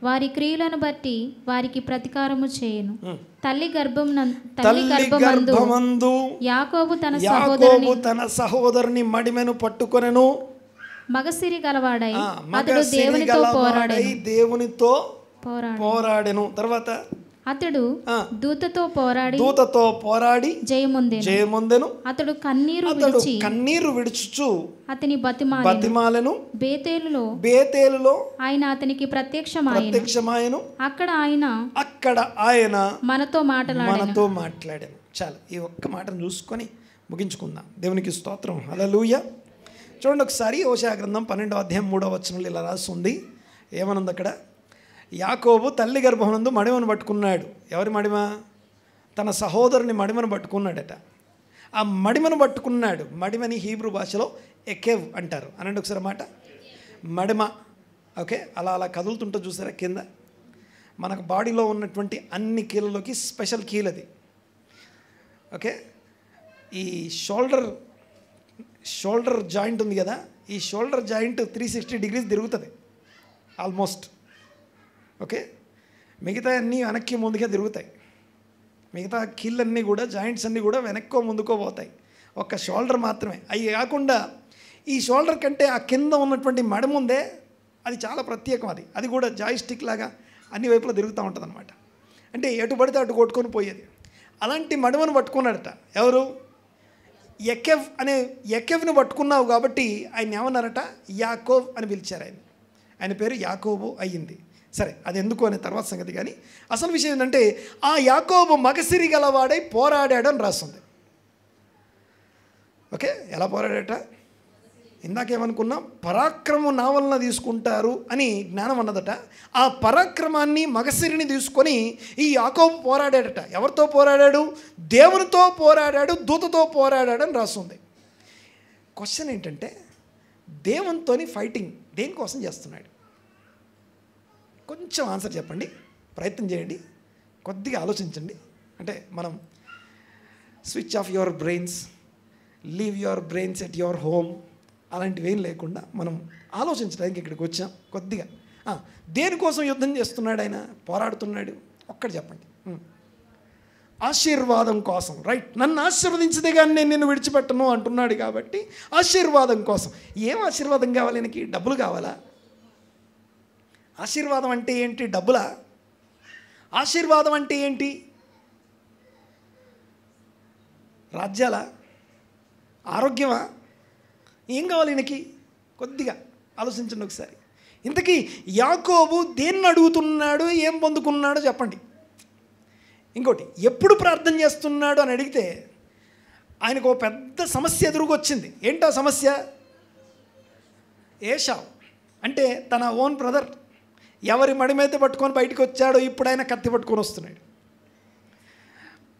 వారి క్రియలను బట్టి వారికి ప్రతీకారము చేయును. తల్లి గర్భమందు యాకోబు తన సహోదరుని మడిమెను పట్టుకొనెను. మగసిరి గలవాడై అతడు దేవునితో పోరాడెను. తర్వాత అతడు దూతతో పోరాడి జయముందెను. అతడు కన్నీరు విడుచుచు అతని బతిమాలెను. బేతేలులో ఆయన అతనికి ప్రత్యక్షమాయెను. అక్కడ ఆయన మనతో మాట్లాడాను. చాలు, ఈ ఒక్క మాటను చూసుకొని ముగించుకుందాం. దేవునికి స్తోత్రం, హల్లెలూయా. చూడండి ఒకసారి, హోషేయ గ్రంథం 12వ అధ్యాయం 3వ వచనంలో ఇలా రాస్తుంది. ఏమనుంది అక్కడ? యాకోబు తల్లి గర్భమునందు మడిమను పట్టుకున్నాడు. ఎవరి మడిమ? తన సహోదరుని మడిమను పట్టుకున్నాడట. ఆ మడిమను పట్టుకున్నాడు. మడిమని హీబ్రూ భాషలో ఎకెవ్ అంటారు. అనండి ఒకసారి మాట, మడిమ. ఓకే, అలా కదులుతుంటే చూసారా కింద? మనకు బాడీలో ఉన్నటువంటి అన్ని కీళ్ళలోకి స్పెషల్ కీల్ అది. ఓకే, ఈ షోల్డర్ జాయింట్ ఉంది కదా, ఈ షోల్డర్ జాయింట్ 360 degrees తిరుగుతుంది ఆల్మోస్ట్. ఓకే, మిగతా అన్నీ వెనక్కి ముందుకే తిరుగుతాయి. మిగతా కీళ్ళన్నీ కూడా, జాయింట్స్ అన్నీ కూడా వెనక్కో ముందుకో పోతాయి. ఒక్క షోల్డర్ మాత్రమే. అవి కాకుండా ఈ షోల్డర్ కంటే ఆ కింద ఉన్నటువంటి మడముందే, అది చాలా ప్రత్యేకం. అది కూడా జాయిస్టిక్ లాగా అన్ని వైపులా తిరుగుతూ ఉంటుంది అనమాట. అంటే ఎటు పడితే అటు కొట్టుకొని పోయేది. అలాంటి మడమను పట్టుకున్నాడట. ఎవరు? ఎకెవ్ని పట్టుకున్నావు కాబట్టి ఆయన ఏమన్నారట? యాకోబ్ అని పిలిచారు. ఆయన పేరు యాకోబు అయ్యింది. సరే, అది ఎందుకు అనే తర్వాత సంగతి. కానీ అసలు విషయం ఏంటంటే, ఆ యాకోబు మగసిరి గలవాడై పోరాడాడు అని రాస్తుంది. ఓకే, ఎలా పోరాడట? ఇందాకేమనుకున్నాం? పరాక్రమం నా వలన తీసుకుంటారు అని జ్ఞానం అన్నదట. ఆ పరాక్రమాన్ని, మగసిరిని తీసుకొని ఈ యాకోబు పోరాడాడట. ఎవరితో పోరాడాడు? దేవునితో పోరాడాడు, దూతతో పోరాడాడు అని రాస్తుంది. క్వశ్చన్ ఏంటంటే, దేవునితోని ఫైటింగ్ దేనికోసం చేస్తున్నాడు? కొంచెం ఆన్సర్ చెప్పండి, ప్రయత్నం చేయండి, కొద్దిగా ఆలోచించండి. అంటే మనం switch off your brains, leave your brains at your home అలాంటివి ఏం లేకుండా మనం ఆలోచించడానికి ఇక్కడికి వచ్చాం. కొద్దిగా దేనికోసం యుద్ధం చేస్తున్నాడు ఆయన, పోరాడుతున్నాడు? ఒక్కటి చెప్పండి. ఆశీర్వాదం కోసం. రైట్, నన్ను ఆశీర్వదించదే కానీ నేను నిన్ను విడిచిపెట్టను అంటున్నాడు కాబట్టి ఆశీర్వాదం కోసం. ఏం ఆశీర్వాదం కావాలి ఆయనకి? డబ్బులు కావాలా? ఆశీర్వాదం అంటే ఏంటి? డబ్బులా? ఆశీర్వాదం అంటే ఏంటి? రాజ్యాలా? ఆరోగ్యమా? ఏం కావాలి ఈయనకి? కొద్దిగా ఆలోచించండి ఒకసారి. ఇంతకీ యాకోబు దేన్ని అడుగుతున్నాడు, ఏం పొందుకున్నాడో చెప్పండి. ఇంకోటి, ఎప్పుడు ప్రార్థన చేస్తున్నాడు అని అడిగితే ఆయనకు ఒక పెద్ద సమస్య ఎదురుకొచ్చింది. ఏంటా సమస్య? ఏశావు అంటే తన ఓన్ బ్రదర్. ఎవరి మడిమైతే పట్టుకొని బయటికి వచ్చాడో ఇప్పుడు ఆయన కత్తి పట్టుకొని వస్తున్నాడు.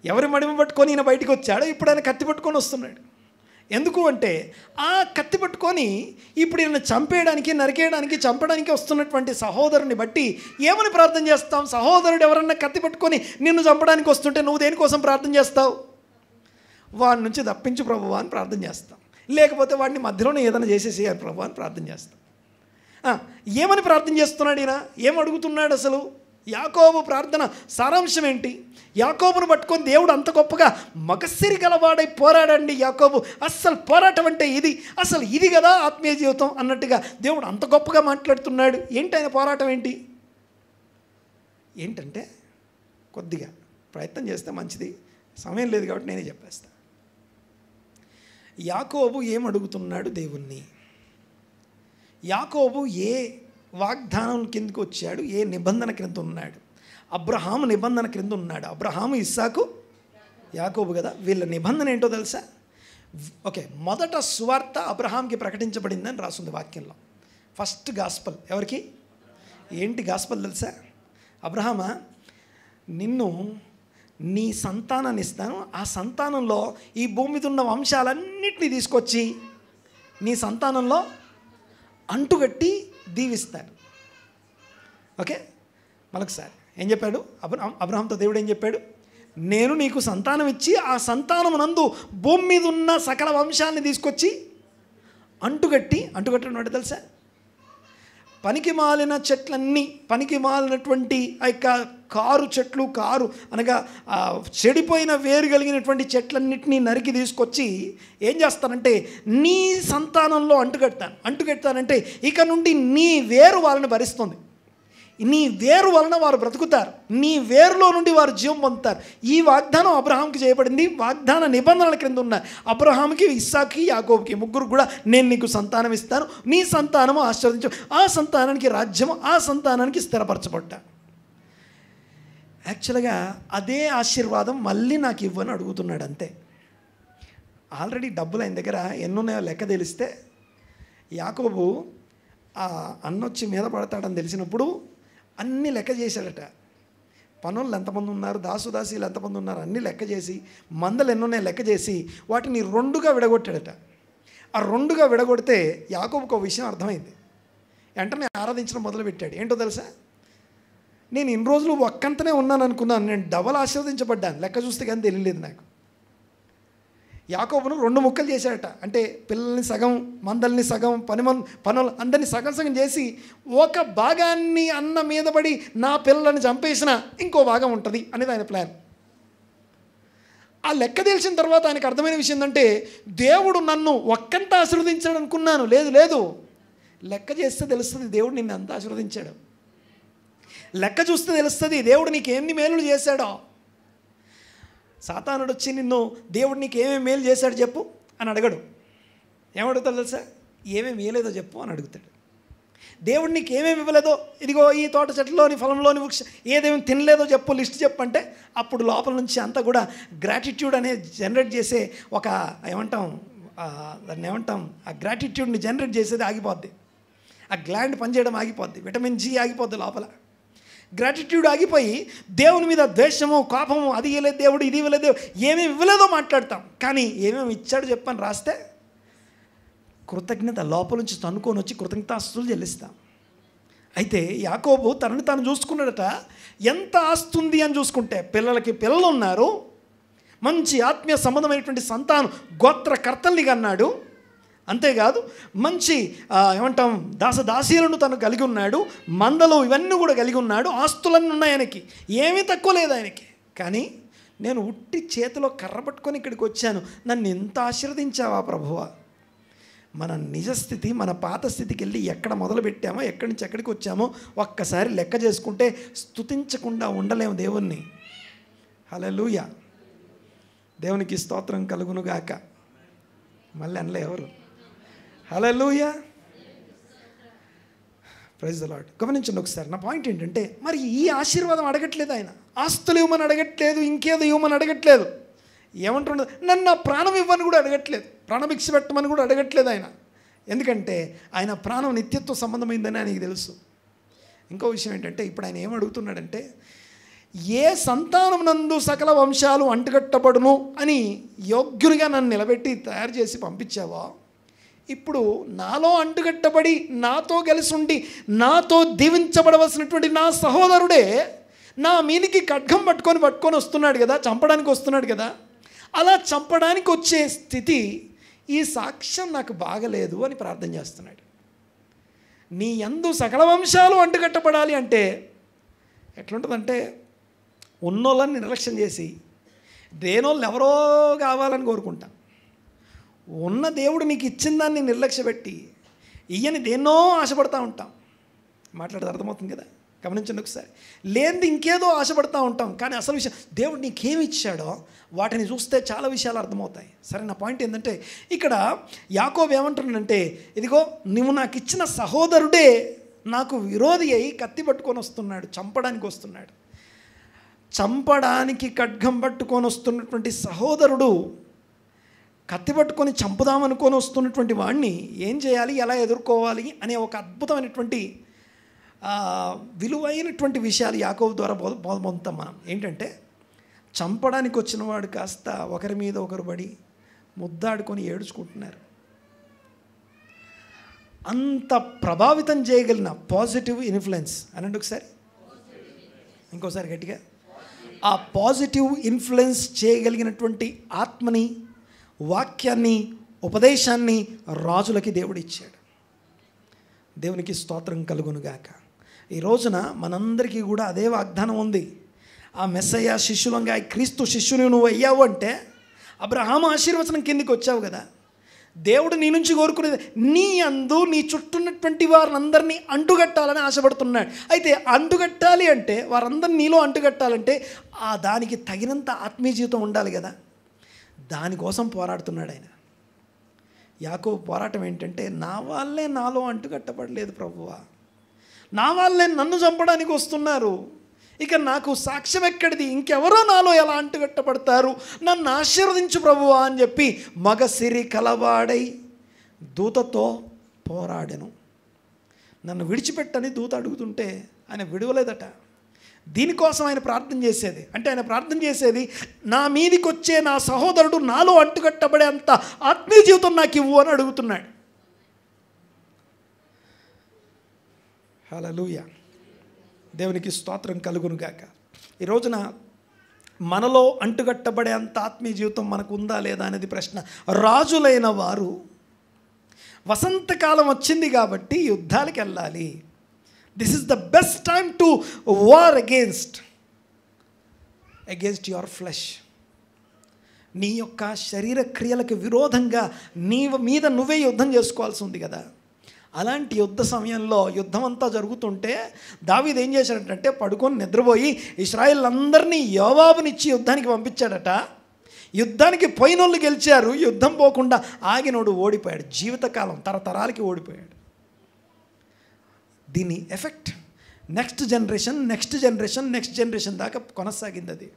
ఎవరి మడిమ పట్టుకొని ఈయన బయటికి వచ్చాడో ఇప్పుడు ఆయన కత్తి పట్టుకొని వస్తున్నాడు. ఎందుకు అంటే ఆ కత్తి పట్టుకొని ఇప్పుడు ఈయన చంపేయడానికి, నరికేయడానికి, చంపడానికి వస్తున్నటువంటి సహోదరుని బట్టి ఏమని ప్రార్థన చేస్తాం? సహోదరుడు ఎవరన్నా కత్తి పట్టుకొని నిన్ను చంపడానికి వస్తుంటే నువ్వు దేనికోసం ప్రార్థన చేస్తావు? వాడి నుంచి తప్పించు ప్రభువా అని ప్రార్థన చేస్తాం. లేకపోతే వాడిని మధ్యలోనే ఏదైనా చేసేసి ప్రభువా అని ప్రార్థన చేస్తాం. ఏమని ప్రార్థన చేస్తున్నాడు ఈయన? ఏం అడుగుతున్నాడు అసలు? యాకోబు ప్రార్థన సారాంశం ఏంటి? యాకోబును పట్టుకొని దేవుడు అంత గొప్పగా మగసిరి గలవాడై పోరాడండి యాకోబు. అస్సలు పోరాటం అంటే ఇది, అసలు ఇది కదా ఆత్మీయ జీవితం అన్నట్టుగా దేవుడు అంత గొప్పగా మాట్లాడుతున్నాడు. ఏంటి ఆయన పోరాటం ఏంటి? ఏంటంటే కొద్దిగా ప్రయత్నం చేస్తే మంచిది, సమయం లేదు కాబట్టి నేనే చెప్పేస్తా. యాకోబు ఏం అడుగుతున్నాడు దేవుణ్ణి? యాకోబు ఏ వాగ్దానం కిందకు వచ్చాడు? ఏ నిబంధన క్రింద ఉన్నాడు? అబ్రహాము నిబంధన క్రింద ఉన్నాడు. అబ్రహాము, ఇస్సాకు, యాకోబు కదా. వీళ్ళ నిబంధన ఏంటో తెలుసా? ఓకే, మొదట సువార్త అబ్రహాంకి ప్రకటించబడిందని రాస్తుంది వాక్యంలో. ఫస్ట్ గాస్పల్ ఎవరికి? ఏంటి గాస్పల్ తెలుసా? అబ్రహామా, నిన్ను నీ సంతానాన్ని ఇస్తాను, ఆ సంతానంలో ఈ భూమి మీద ఉన్న వంశాలన్నింటినీ తీసుకొచ్చి నీ సంతానంలో అంటుగట్టి దీవిస్తాను. ఓకే, మరొకసారి ఏం చెప్పాడు అబ్రహాంతో? దేవుడు ఏం చెప్పాడు? నేను నీకు సంతానం ఇచ్చి ఆ సంతానమునందు భూమి మీద ఉన్న సకల వంశాన్ని తీసుకొచ్చి అంటుగట్టడం అంటే తెలుసా? పనికి మాలిన చెట్లన్నీ, పనికి మాలినటువంటి ఆ యొక్క కారు అనగా చెడిపోయిన వేరు కలిగినటువంటి చెట్లన్నింటినీ నరికి తీసుకొచ్చి ఏం చేస్తానంటే నీ సంతానంలో అంటుకడతానంటే ఇక నుండి నీ వేరు వాళ్ళని భరిస్తుంది. నీ వేరు వలన వారు బ్రతుకుతారు, నీ వేరులో నుండి వారు జీవం పొందుతారు. ఈ వాగ్దానం అబ్రహాంకి చేయబడింది. వాగ్దాన నిబంధనల క్రింద ఉన్న అబ్రహాంకి, ఇస్సాకుకి, యాకోబుకి, ముగ్గురు కూడా నేను నీకు సంతానం ఇస్తాను, నీ సంతానము ఆశీర్వదించు, ఆ సంతానానికి రాజ్యము, ఆ సంతానానికి స్థిరపరచబడ్డా. యాక్చువల్గా అదే ఆశీర్వాదం మళ్ళీ నాకు ఇవ్వని అడుగుతున్నాడు అంతే. ఆల్రెడీ డబ్బులు ఆయన దగ్గర ఎన్నున్నాయో లెక్క తెలిస్తే యాకోబు ఆ అన్నొచ్చి మీద పడతాడని తెలిసినప్పుడు అన్నీ లెక్క చేశాడట. పనులు ఎంతమంది ఉన్నారు, దాసుదాసీలు ఎంతమంది ఉన్నారు అన్నీ లెక్క చేసి, మందలు ఎన్నున్నాయో లెక్క చేసి వాటిని రెండుగా విడగొట్టాడట. ఆ రెండుగా విడగొడితే యాకోబుకు ఒక విషయం అర్థమైంది. వెంటనే ఆరాధించడం మొదలుపెట్టాడు. ఏంటో తెలుసా? నేను ఇన్ని రోజులు ఒక్కంతనే ఉన్నాను అనుకున్నాను, నేను డబల్ ఆశీర్వదించబడ్డాను. లెక్క చూస్తే కానీ తెలియలేదు నాకు. యాకోబును రెండు ముక్కలు చేశాడట. అంటే పిల్లల్ని సగం, మందల్ని సగం, పనులు అందరినీ సగం చేసి ఒక భాగాన్ని అన్న మీద పడి నా పిల్లల్ని చంపేసిన ఇంకో భాగం ఉంటుంది అనేది ఆయన ప్లాన్. ఆ లెక్క తెలిసిన తర్వాత ఆయనకు అర్థమైన విషయం ఏంటంటే దేవుడు నన్ను ఒక్కంత ఆశీర్వదించాడు అనుకున్నాను. లేదు, లెక్క చేస్తే తెలుస్తుంది దేవుడు నిన్ను అంత ఆశీర్వదించాడు. లెక్క చూస్తే తెలుస్తుంది దేవుడు నీకు ఎన్ని మేలులు చేశాడో. సాతానుడు వచ్చి నిన్ను దేవుడు నీకు ఏమేమి మేలు చేశాడు చెప్పు అని అడగడు. ఏమడుగుతాడు తెలుసా? ఏమేమి ఇవ్వలేదో చెప్పు అని అడుగుతాడు. దేవుడు నీకు ఏమేమి ఇవ్వలేదో, ఇదిగో ఈ తోట చెట్లలోని ఫలంలోని ఏదేమి తినలేదో చెప్పు, లిస్ట్ చెప్పు అంటే అప్పుడు లోపల నుంచి అంతా కూడా గ్రాటిట్యూడ్ అనేది జనరేట్ చేసే ఒక దాన్ని ఏమంటాం, ఆ గ్రాటిట్యూడ్ని జనరేట్ చేసేది ఆగిపోద్ది. ఆ గ్లాండ్ పనిచేయడం ఆగిపోద్ది, విటమిన్ జి ఆగిపోద్ది లోపల. గ్రాటిట్యూడ్ ఆగిపోయి దేవుని మీద ద్వేషము, కోపము, అది ఇవ్వలేదు దేవుడు, ఇది ఇవ్వలేదు దేవుడు, ఏమేమి ఇవ్వలేదో మాట్లాడతాం. కానీ ఏమేమి ఇచ్చాడు చెప్పని రాస్తే కృతజ్ఞత లోపల నుంచి తనుకొని వచ్చి కృతజ్ఞతాస్తులు చెల్లిస్తాం. అయితే యాకోబు తనని తాను చూసుకున్నాడట. ఎంత ఆస్తుంది అని చూసుకుంటే పిల్లలకి పిల్లలు ఉన్నారు, మంచి ఆత్మీయ సంబంధమైనటువంటి సంతానం గోత్రకర్తల్ని కన్నాడు. అంతేకాదు మంచి దాసదాసీలను తను కలిగి ఉన్నాడు, మందలు ఇవన్నీ కూడా కలిగి ఉన్నాడు, ఆస్తులన్నీ ఉన్నాయి ఆయనకి, ఏమీ తక్కువ లేదు ఆయనకి. కానీ నేను ఉట్టి చేతిలో కర్ర పట్టుకొని ఇక్కడికి వచ్చాను, నన్ను ఎంత ఆశీర్వదించావా ప్రభువా. మన నిజస్థితి, మన పాత స్థితికి వెళ్ళి ఎక్కడ మొదలు పెట్టామో, ఎక్కడి నుంచి ఎక్కడికి వచ్చామో ఒక్కసారి లెక్క చేసుకుంటే స్తుతించకుండా ఉండలేము దేవుణ్ణి. హల్లెలూయా, దేవునికి స్తోత్రం కలుగునుగాక. మళ్ళీ అనలే ఎవరు? హల్లెలూయా, ప్రైజ్ ది లార్డ్. గమనించండి ఒకసారి. నా పాయింట్ ఏంటంటే మరి ఈ ఆశీర్వాదం అడగట్లేదు ఆయన. ఆస్తులు ఇవ్వమని అడగట్లేదు, ఇంకేదో ఇవ్వమని అడగట్లేదు. ఏమంటున్నాడు? నన్ను నా ప్రాణం ఇవ్వని కూడా అడగట్లేదు, ప్రాణభిక్ష పెట్టమని కూడా అడగట్లేదు ఆయన. ఎందుకంటే ఆయన ప్రాణం నిత్యత్వ సంబంధమైందని ఆయనకి తెలుసు. ఇంకో విషయం ఏంటంటే ఇప్పుడు ఆయన ఏమడుగుతున్నాడంటే, ఏ సంతానం నందు సకల వంశాలు అంటుకట్టబడును అని యోగ్యునిగా నన్ను నిలబెట్టి తయారు చేసి పంపించావో, ఇప్పుడు నాలో అంటుకట్టబడి నాతో కలిసి ఉండి నాతో దీవించబడవలసినటువంటి నా సహోదరుడే నా మీదికి ఖడ్గం పట్టుకొని వస్తున్నాడు కదా, చంపడానికి వస్తున్నాడు కదా. అలా చంపడానికి వచ్చే స్థితి, ఈ సాక్ష్యం నాకు బాగలేదు అని ప్రార్థన చేస్తున్నాడు. నీ యందు సకల వంశాలు అంటుకట్టబడాలి అంటే ఎట్లుంటుందంటే, ఉన్నోళ్ళని నిర్లక్ష్యం చేసి దేనోళ్ళు ఎవరో కావాలని కోరుకుంటాం. ఉన్న దేవుడు నీకు ఇచ్చిన దాన్ని నిర్లక్ష్యపెట్టి ఇయ్యని దేన్నో ఆశపడతా ఉంటాం. మాట్లాడేది అర్థమవుతుంది కదా, గమనించండి ఒకసారి. లేనిది ఇంకేదో ఆశపడతా ఉంటాం, కానీ అసలు విషయం దేవుడు నీకేమి ఇచ్చాడో వాటిని చూస్తే చాలా విషయాలు అర్థమవుతాయి. సరే, నా పాయింట్ ఏంటంటే, ఇక్కడ యాకోబు ఏమంటున్నాడంటే, ఇదిగో నువ్వు నాకు ఇచ్చిన సహోదరుడే నాకు విరోధి అయి కత్తి పట్టుకొని వస్తున్నాడు, చంపడానికి వస్తున్నాడు. చంపడానికి ఖడ్గం పట్టుకొని వస్తున్నటువంటి సహోదరుడు కత్తి పట్టుకొని చంపుదామనుకొని వస్తున్నటువంటి వాడిని ఏం చేయాలి, ఎలా ఎదుర్కోవాలి అనే ఒక అద్భుతమైనటువంటి విలువైనటువంటి విషయాలు యాకోబు ద్వారా పొందుతాం మనం. ఏంటంటే, చంపడానికి వచ్చిన వాడు కాస్త ఒకరి మీద ఒకరు పడి ముద్దాడుకొని ఏడుచుకుంటున్నారు. అంత ప్రభావితం చేయగలిగిన పాజిటివ్ ఇన్ఫ్లుయెన్స్ అనండి ఒకసారి, ఇంకోసారి గట్టిగా. ఆ పాజిటివ్ ఇన్ఫ్లుయెన్స్ చేయగలిగినటువంటి ఆత్మని, వాక్యాన్ని, ఉపదేశాన్ని రాజులకి దేవుడు ఇచ్చాడు. దేవునికి స్తోత్రం కలుగునుగాక. ఈ రోజున మనందరికీ కూడా అదే వాగ్దానం ఉంది. ఆ మెస్సయ్య శిష్యులంగా క్రీస్తు శిష్యుని నువ్వు అయ్యావు అంటే అబ్రహాము ఆశీర్వచనం కిందికి వచ్చావు కదా. దేవుడు నీ నుంచి కోరుకునేది నీ అందు నీ చుట్టూన్నటువంటి వారందరినీ అంటుగట్టాలని ఆశపడుతున్నాడు. అయితే అంటుగట్టాలి అంటే, వారందరినీ నీలో అంటుగట్టాలంటే దానికి తగినంత ఆత్మీయ జీవితం ఉండాలి కదా. దానికోసం పోరాడుతున్నాడు ఆయన. యాకోబు పోరాటం ఏంటంటే, నా వాళ్ళే నాలో అంటుకట్టబడలేదు ప్రభువా, నా వాళ్ళే నన్ను చంపడానికి వస్తున్నారు, ఇక నాకు సాక్ష్యం ఎక్కడిది, ఇంకెవరో నాలో ఎలా అంటుకట్టబడతారు, నన్ను ఆశీర్వదించు ప్రభువా అని చెప్పి మగసిరి కలవాడై దూతతో పోరాడెను. నన్ను విడిచిపెట్టని దూత అడుగుతుంటే ఆయన విడవలేదట. దీనికోసం ఆయన ప్రార్థన చేసేది. అంటే ఆయన ప్రార్థన చేసేది, నా మీదికి వచ్చే నా సహోదరుడు నాలో అంటుకట్టబడే అంత ఆత్మీయ జీవితం నాకు ఇవ్వు అని అడుగుతున్నాడు. హల్లెలూయా, దేవునికి స్తోత్రం కలుగునుగాక. ఈ రోజున మనలో అంటుకట్టబడే అంత ఆత్మీయ జీవితం మనకు ఉందా లేదా అనేది ప్రశ్న. రాజులైన వారు వసంతకాలం వచ్చింది కాబట్టి యుద్ధాలకు వెళ్ళాలి. This is the best time to war against your flesh. నీ యొక్క శరీర క్రియలకు విరోధంగా నీ మీద నువ్వే యుద్ధం చేసుకోవాల్సి ఉంది కదా. అలాంటి యుద్ధ సమయంలో యుద్ధం అంతా జరుగుతుంటే దావీదు ఏం చేశాడంటే, పడుకొని నిద్రపోయి ఇశ్రాయేలందరినీ యోవాబునిచ్చి యుద్ధానికి పంపించాడట. యుద్ధానికి పోయినోళ్ళు గెలిచారు, యుద్ధం పోకుండా ఆగినోడు ఓడిపోయాడు. జీవితకాలం తరతరాలకి ఓడిపోయాడు. దీని ఎఫెక్ట్ నెక్స్ట్ జనరేషన్ దాకా కొనసాగింది. అది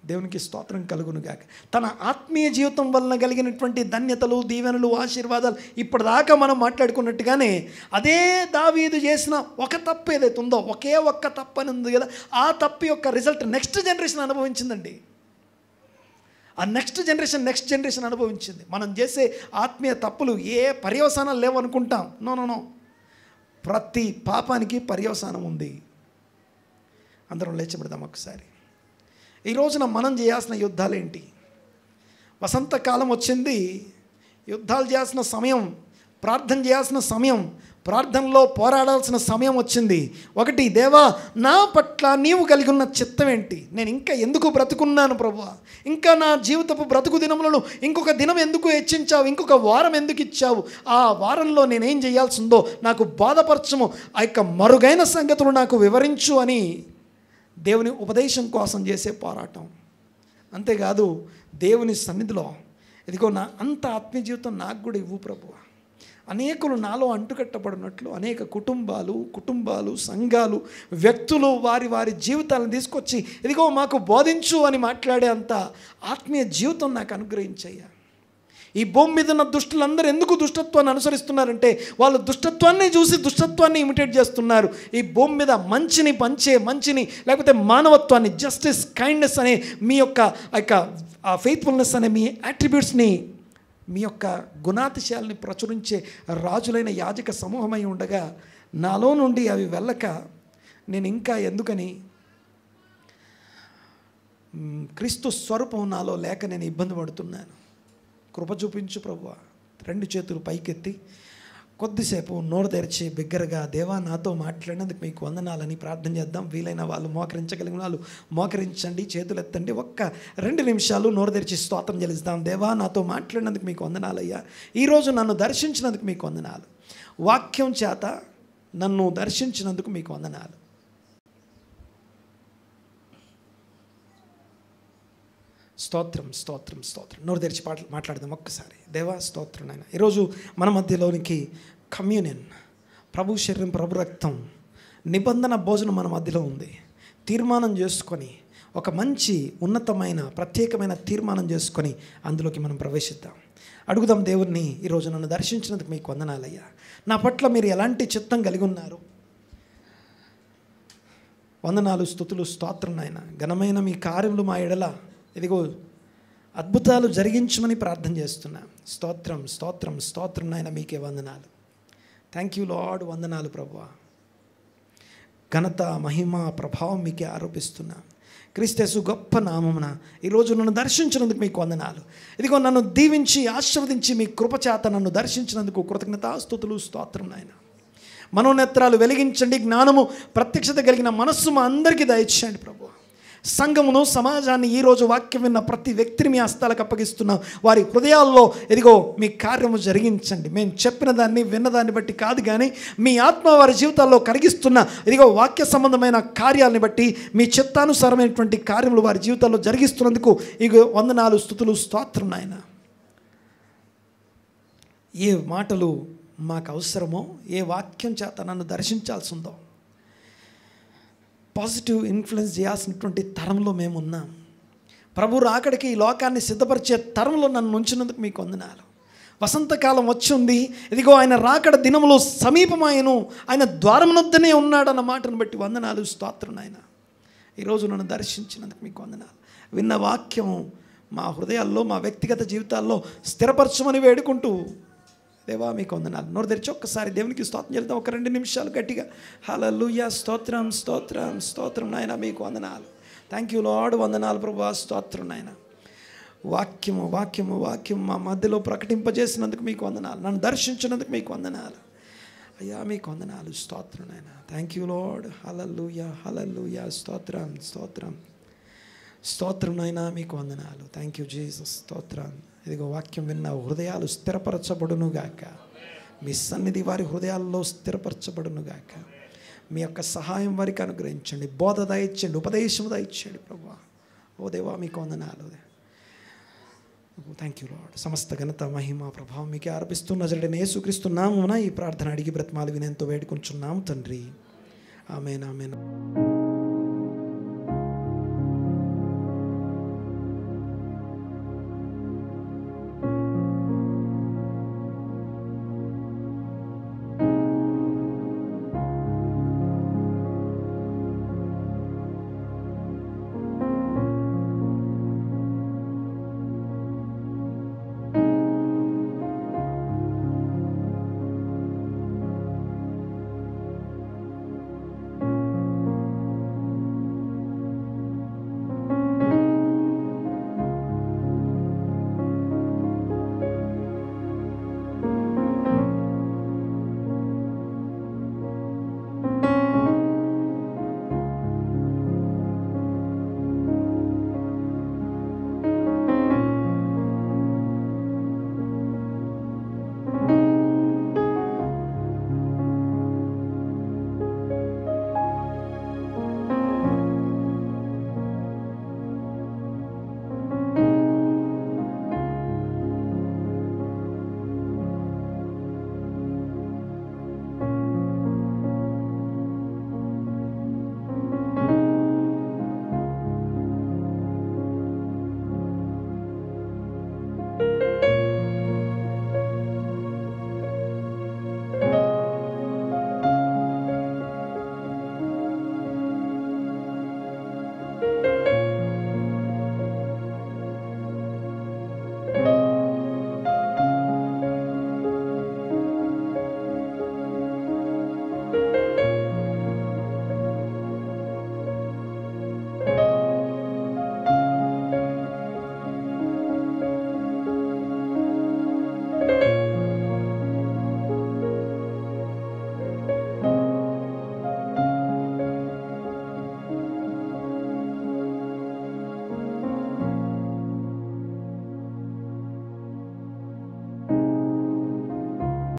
దేవునికి స్తోత్రం కలుగునుగాక. తన ఆత్మీయ జీవితం వలన కలిగినటువంటి ధన్యతలు, దీవెనలు, ఆశీర్వాదాలు ఇప్పటిదాకా మనం మాట్లాడుకున్నట్టుగానే అదే దావీదు చేసిన ఒక తప్పు ఏదైతే ఉందో, ఒకే ఒక్క తప్పు అని ఉంది కదా, ఆ తప్పు యొక్క రిజల్ట్ నెక్స్ట్ జనరేషన్ అనుభవించిందండి. ఆ నెక్స్ట్ జనరేషన్ అనుభవించింది. మనం చేసే ఆత్మీయ తప్పులు ఏ పర్యవసానాలు లేవు అనుకుంటాం. నో, ప్రతి పాపానికి పర్యవసానం ఉంది. అందరం లేచబడదాం ఒకసారి. ఈ రోజున మనం చేయాల్సిన యుద్ధాలు ఏంటి? వసంతకాలం వచ్చింది, యుద్ధాలు చేయాల్సిన సమయం, ప్రార్థన చేయాల్సిన సమయం, ప్రార్థనలో పోరాడాల్సిన సమయం వచ్చింది. ఒకటి, దేవా నా పట్ల నీవు కలిగి ఉన్న చిత్తం ఏంటి? నేను ఇంకా ఎందుకు బ్రతుకున్నాను ప్రభువా? ఇంకా నా జీవితపు బ్రతుకు దినములను ఇంకొక దినం ఎందుకు హెచ్చించావు? ఇంకొక వారం ఎందుకు ఇచ్చావు? ఆ వారంలో నేనేం చేయాల్సి ఉందో నాకు బోధపరచము, ఆ యొక్క మరుగైన సంగతులు నాకు వివరించు అని దేవుని ఉపదేశం కోసం చేసే పోరాటం. అంతేకాదు దేవుని సన్నిధిలో ఇదిగో నా అంత ఆత్మీయ జీవితం నాకు కూడా ఇవ్వు ప్రభువా. అనేకులు నాలో అంటుకట్టబడినట్లు అనేక కుటుంబాలు, సంఘాలు, వ్యక్తులు వారి జీవితాలను తీసుకొచ్చి ఇదిగో మాకు బోధించు అని మాట్లాడే అంత ఆత్మీయ జీవితం నాకు అనుగ్రహించయ్యా. ఈ భూమి మీద ఉన్న దుష్టులందరూ ఎందుకు దుష్టత్వాన్ని అనుసరిస్తున్నారంటే వాళ్ళు దుష్టత్వాన్ని చూసి దుష్టత్వాన్ని ఇమిటేట్ చేస్తున్నారు. ఈ భూమి మీద మంచిని లేకపోతే మానవత్వాన్ని, జస్టిస్, కైండ్నెస్ అనే మీ యొక్క ఫెయిత్ఫుల్నెస్ అనే మీ అట్రిబ్యూట్స్ని, మీ యొక్క గుణాతిశయాల్ని ప్రచురించే రాజులైన యాజక సమూహమై ఉండగా నాలో నుండి అవి వెళ్ళక నేను ఇంకా ఎందుకని క్రీస్తు స్వరూపం నాలో లేక నేను ఇబ్బంది పడుతున్నాను. కృప చూపించు ప్రభువా. 2 చేతులు పైకెత్తి కొద్దిసేపు నోరు తెరిచి బిగ్గరగా, దేవా నాతో మాట్లాడినందుకు మీకు వందనాలని ప్రార్థన చేద్దాం. వీలైన వాళ్ళు, మోకరించగలిగిన వాళ్ళు మోకరించండి, చేతులు ఎత్తండి. 2 నిమిషాలు నోరు తెరిచి స్తోత్రం చెల్లిస్తాం. దేవా నాతో మాట్లాడినందుకు మీకు వందనాలయ్యా. ఈరోజు నన్ను దర్శించినందుకు మీకు వందనాలు. వాక్యం చేత నన్ను దర్శించినందుకు మీకు వందనాలు. స్తోత్రం స్తోత్రం స్తోత్రం. నోరు తెరిచి మాట్లాడదాం ఒక్కసారి. దేవా స్తోత్రం నాయన. ఈరోజు మన మధ్యలోనికి కమ్యూనియన్, ప్రభు శరీరం, ప్రభు రక్తం, నిబంధన భోజనం మన మధ్యలో ఉంది. తీర్మానం చేసుకొని, ఒక మంచి ఉన్నతమైన ప్రత్యేకమైన తీర్మానం చేసుకొని అందులోకి మనం ప్రవేశిద్దాం. అడుగుదాం దేవుడిని, ఈరోజు నన్ను దర్శించినందుకు మీకు వందనాలయ్యా. నా పట్ల మీరు ఎలాంటి చిత్తం కలిగి ఉన్నారు? వందనాలు, స్తుతులు, స్తోత్రం నాయన. ఘనమైన మీ కార్యములు మా ఎడల ఇదిగో అద్భుతాలు జరిగించమని ప్రార్థన చేస్తున్నా. స్తోత్రం స్తోత్రం స్తోత్రం నాయన, మీకే వందనాలు. Thank you lord. వందనాలు ప్రభువా. ఘనత, మహిమ, ప్రభావం మీకే ఆరోపిస్తున్నా. క్రీస్తు గొప్ప నామమున ఈరోజు నన్ను దర్శించినందుకు మీకు వందనాలు. ఇదిగో నన్ను దీవించి ఆశీర్వదించి మీ కృపచేత నన్ను దర్శించినందుకు కృతజ్ఞతాస్తుతులు, స్తోత్రం నాయన. మనోనేత్రాలు వెలిగించండి. జ్ఞానము, ప్రత్యక్షత కలిగిన మనస్సు మా అందరికీ దయచేయండి ప్రభు. సంఘమును, సమాజాన్ని ఈరోజు వాక్యం విన్న ప్రతి వ్యక్తిని మీ హస్తాలకు అప్పగిస్తున్నాం. వారి హృదయాల్లో ఇదిగో మీ కార్యము జరిగించండి. మేము చెప్పిన దాన్ని, విన్నదాన్ని బట్టి కాదు కానీ మీ ఆత్మ వారి జీవితాల్లో కరిగిస్తున్న ఇదిగో వాక్య సంబంధమైన కార్యాలని బట్టి మీ చిత్తానుసారమైనటువంటి కార్యములు వారి జీవితాల్లో జరిగిస్తున్నందుకు ఇగో వందనాలు, స్తుతులు, స్తోత్రం నాయన. ఏ మాటలు మాకు అవసరమో, ఏ వాక్యం చేత నన్ను దర్శించాల్సి ఉందో పాజిటివ్ ఇన్ఫ్లుయెన్స్ చేయాల్సినటువంటి తరంలో మేము ఉన్నాం. ప్రభు రాకడికి ఈ లోకాన్ని సిద్ధపరిచే తరంలో నన్ను ఉంచినందుకు మీకు వందనాలు. వసంతకాలం వచ్చి ఉంది. ఇదిగో ఆయన రాకడ దినములు సమీపమాయను, ఆయన ద్వారమునొద్దనే ఉన్నాడన్న మాటను బట్టి వందనాలు, స్తోత్రం నాయన. ఈరోజు నన్ను దర్శించినందుకు మీకు వందనాలు. విన్న వాక్యం మా హృదయాల్లో, మా వ్యక్తిగత జీవితాల్లో స్థిరపరచమని వేడుకుంటూ దేవా మీకు వందనాలు. నోరు తెరిచి ఒక్కసారి దేవునికి స్తోత్రం చేద్దాం. 2 నిమిషాలు గట్టిగా. హల్లెలూయా, స్తోత్రం స్తోత్రం స్తోత్రం నాయన, మీకు వందనాలు. Thank you lord. వందనాలు ప్రభువా, స్తోత్రం నాయన. వాక్యము వాక్యము వాక్యం మా మధ్యలో ప్రకటింపజేసినందుకు మీకు వందనాలు. నన్ను దర్శించినందుకు మీకు వందనాలు అయ్యా, మీకు వందనాలు. స్తోత్రం నాయన. Thank you Lord. Hallelujah hallelujah, స్తోత్రం స్తోత్రం స్తోత్రం నాయన, మీకు వందనాలు. Thank you Jesus. స్తోత్రం. ఇదిగో వాక్యం విన్న హృదయాలు స్థిరపరచబడునుగాక. మీ సన్నిధి వారి హృదయాల్లో స్థిరపరచబడునుగాక. మీ యొక్క సహాయం వారికి అనుగ్రహించండి. బోధ దయచేయండి, ఉపదేశం దయచేయండి ప్రభువా. ఓ దేవా మీకు వందనాలు. Thank you lord. సమస్త ఘనత, మహిమ, ప్రభావం మీకే ఆరోపిస్తున్న నజరేయుడైన యేసుక్రీస్తు నామమున ఈ ప్రార్థన అడిగి బ్రతిమాలు వినేంతో వేడుకుంటున్నాము తండ్రి. ఆమేన్ ఆమేన్.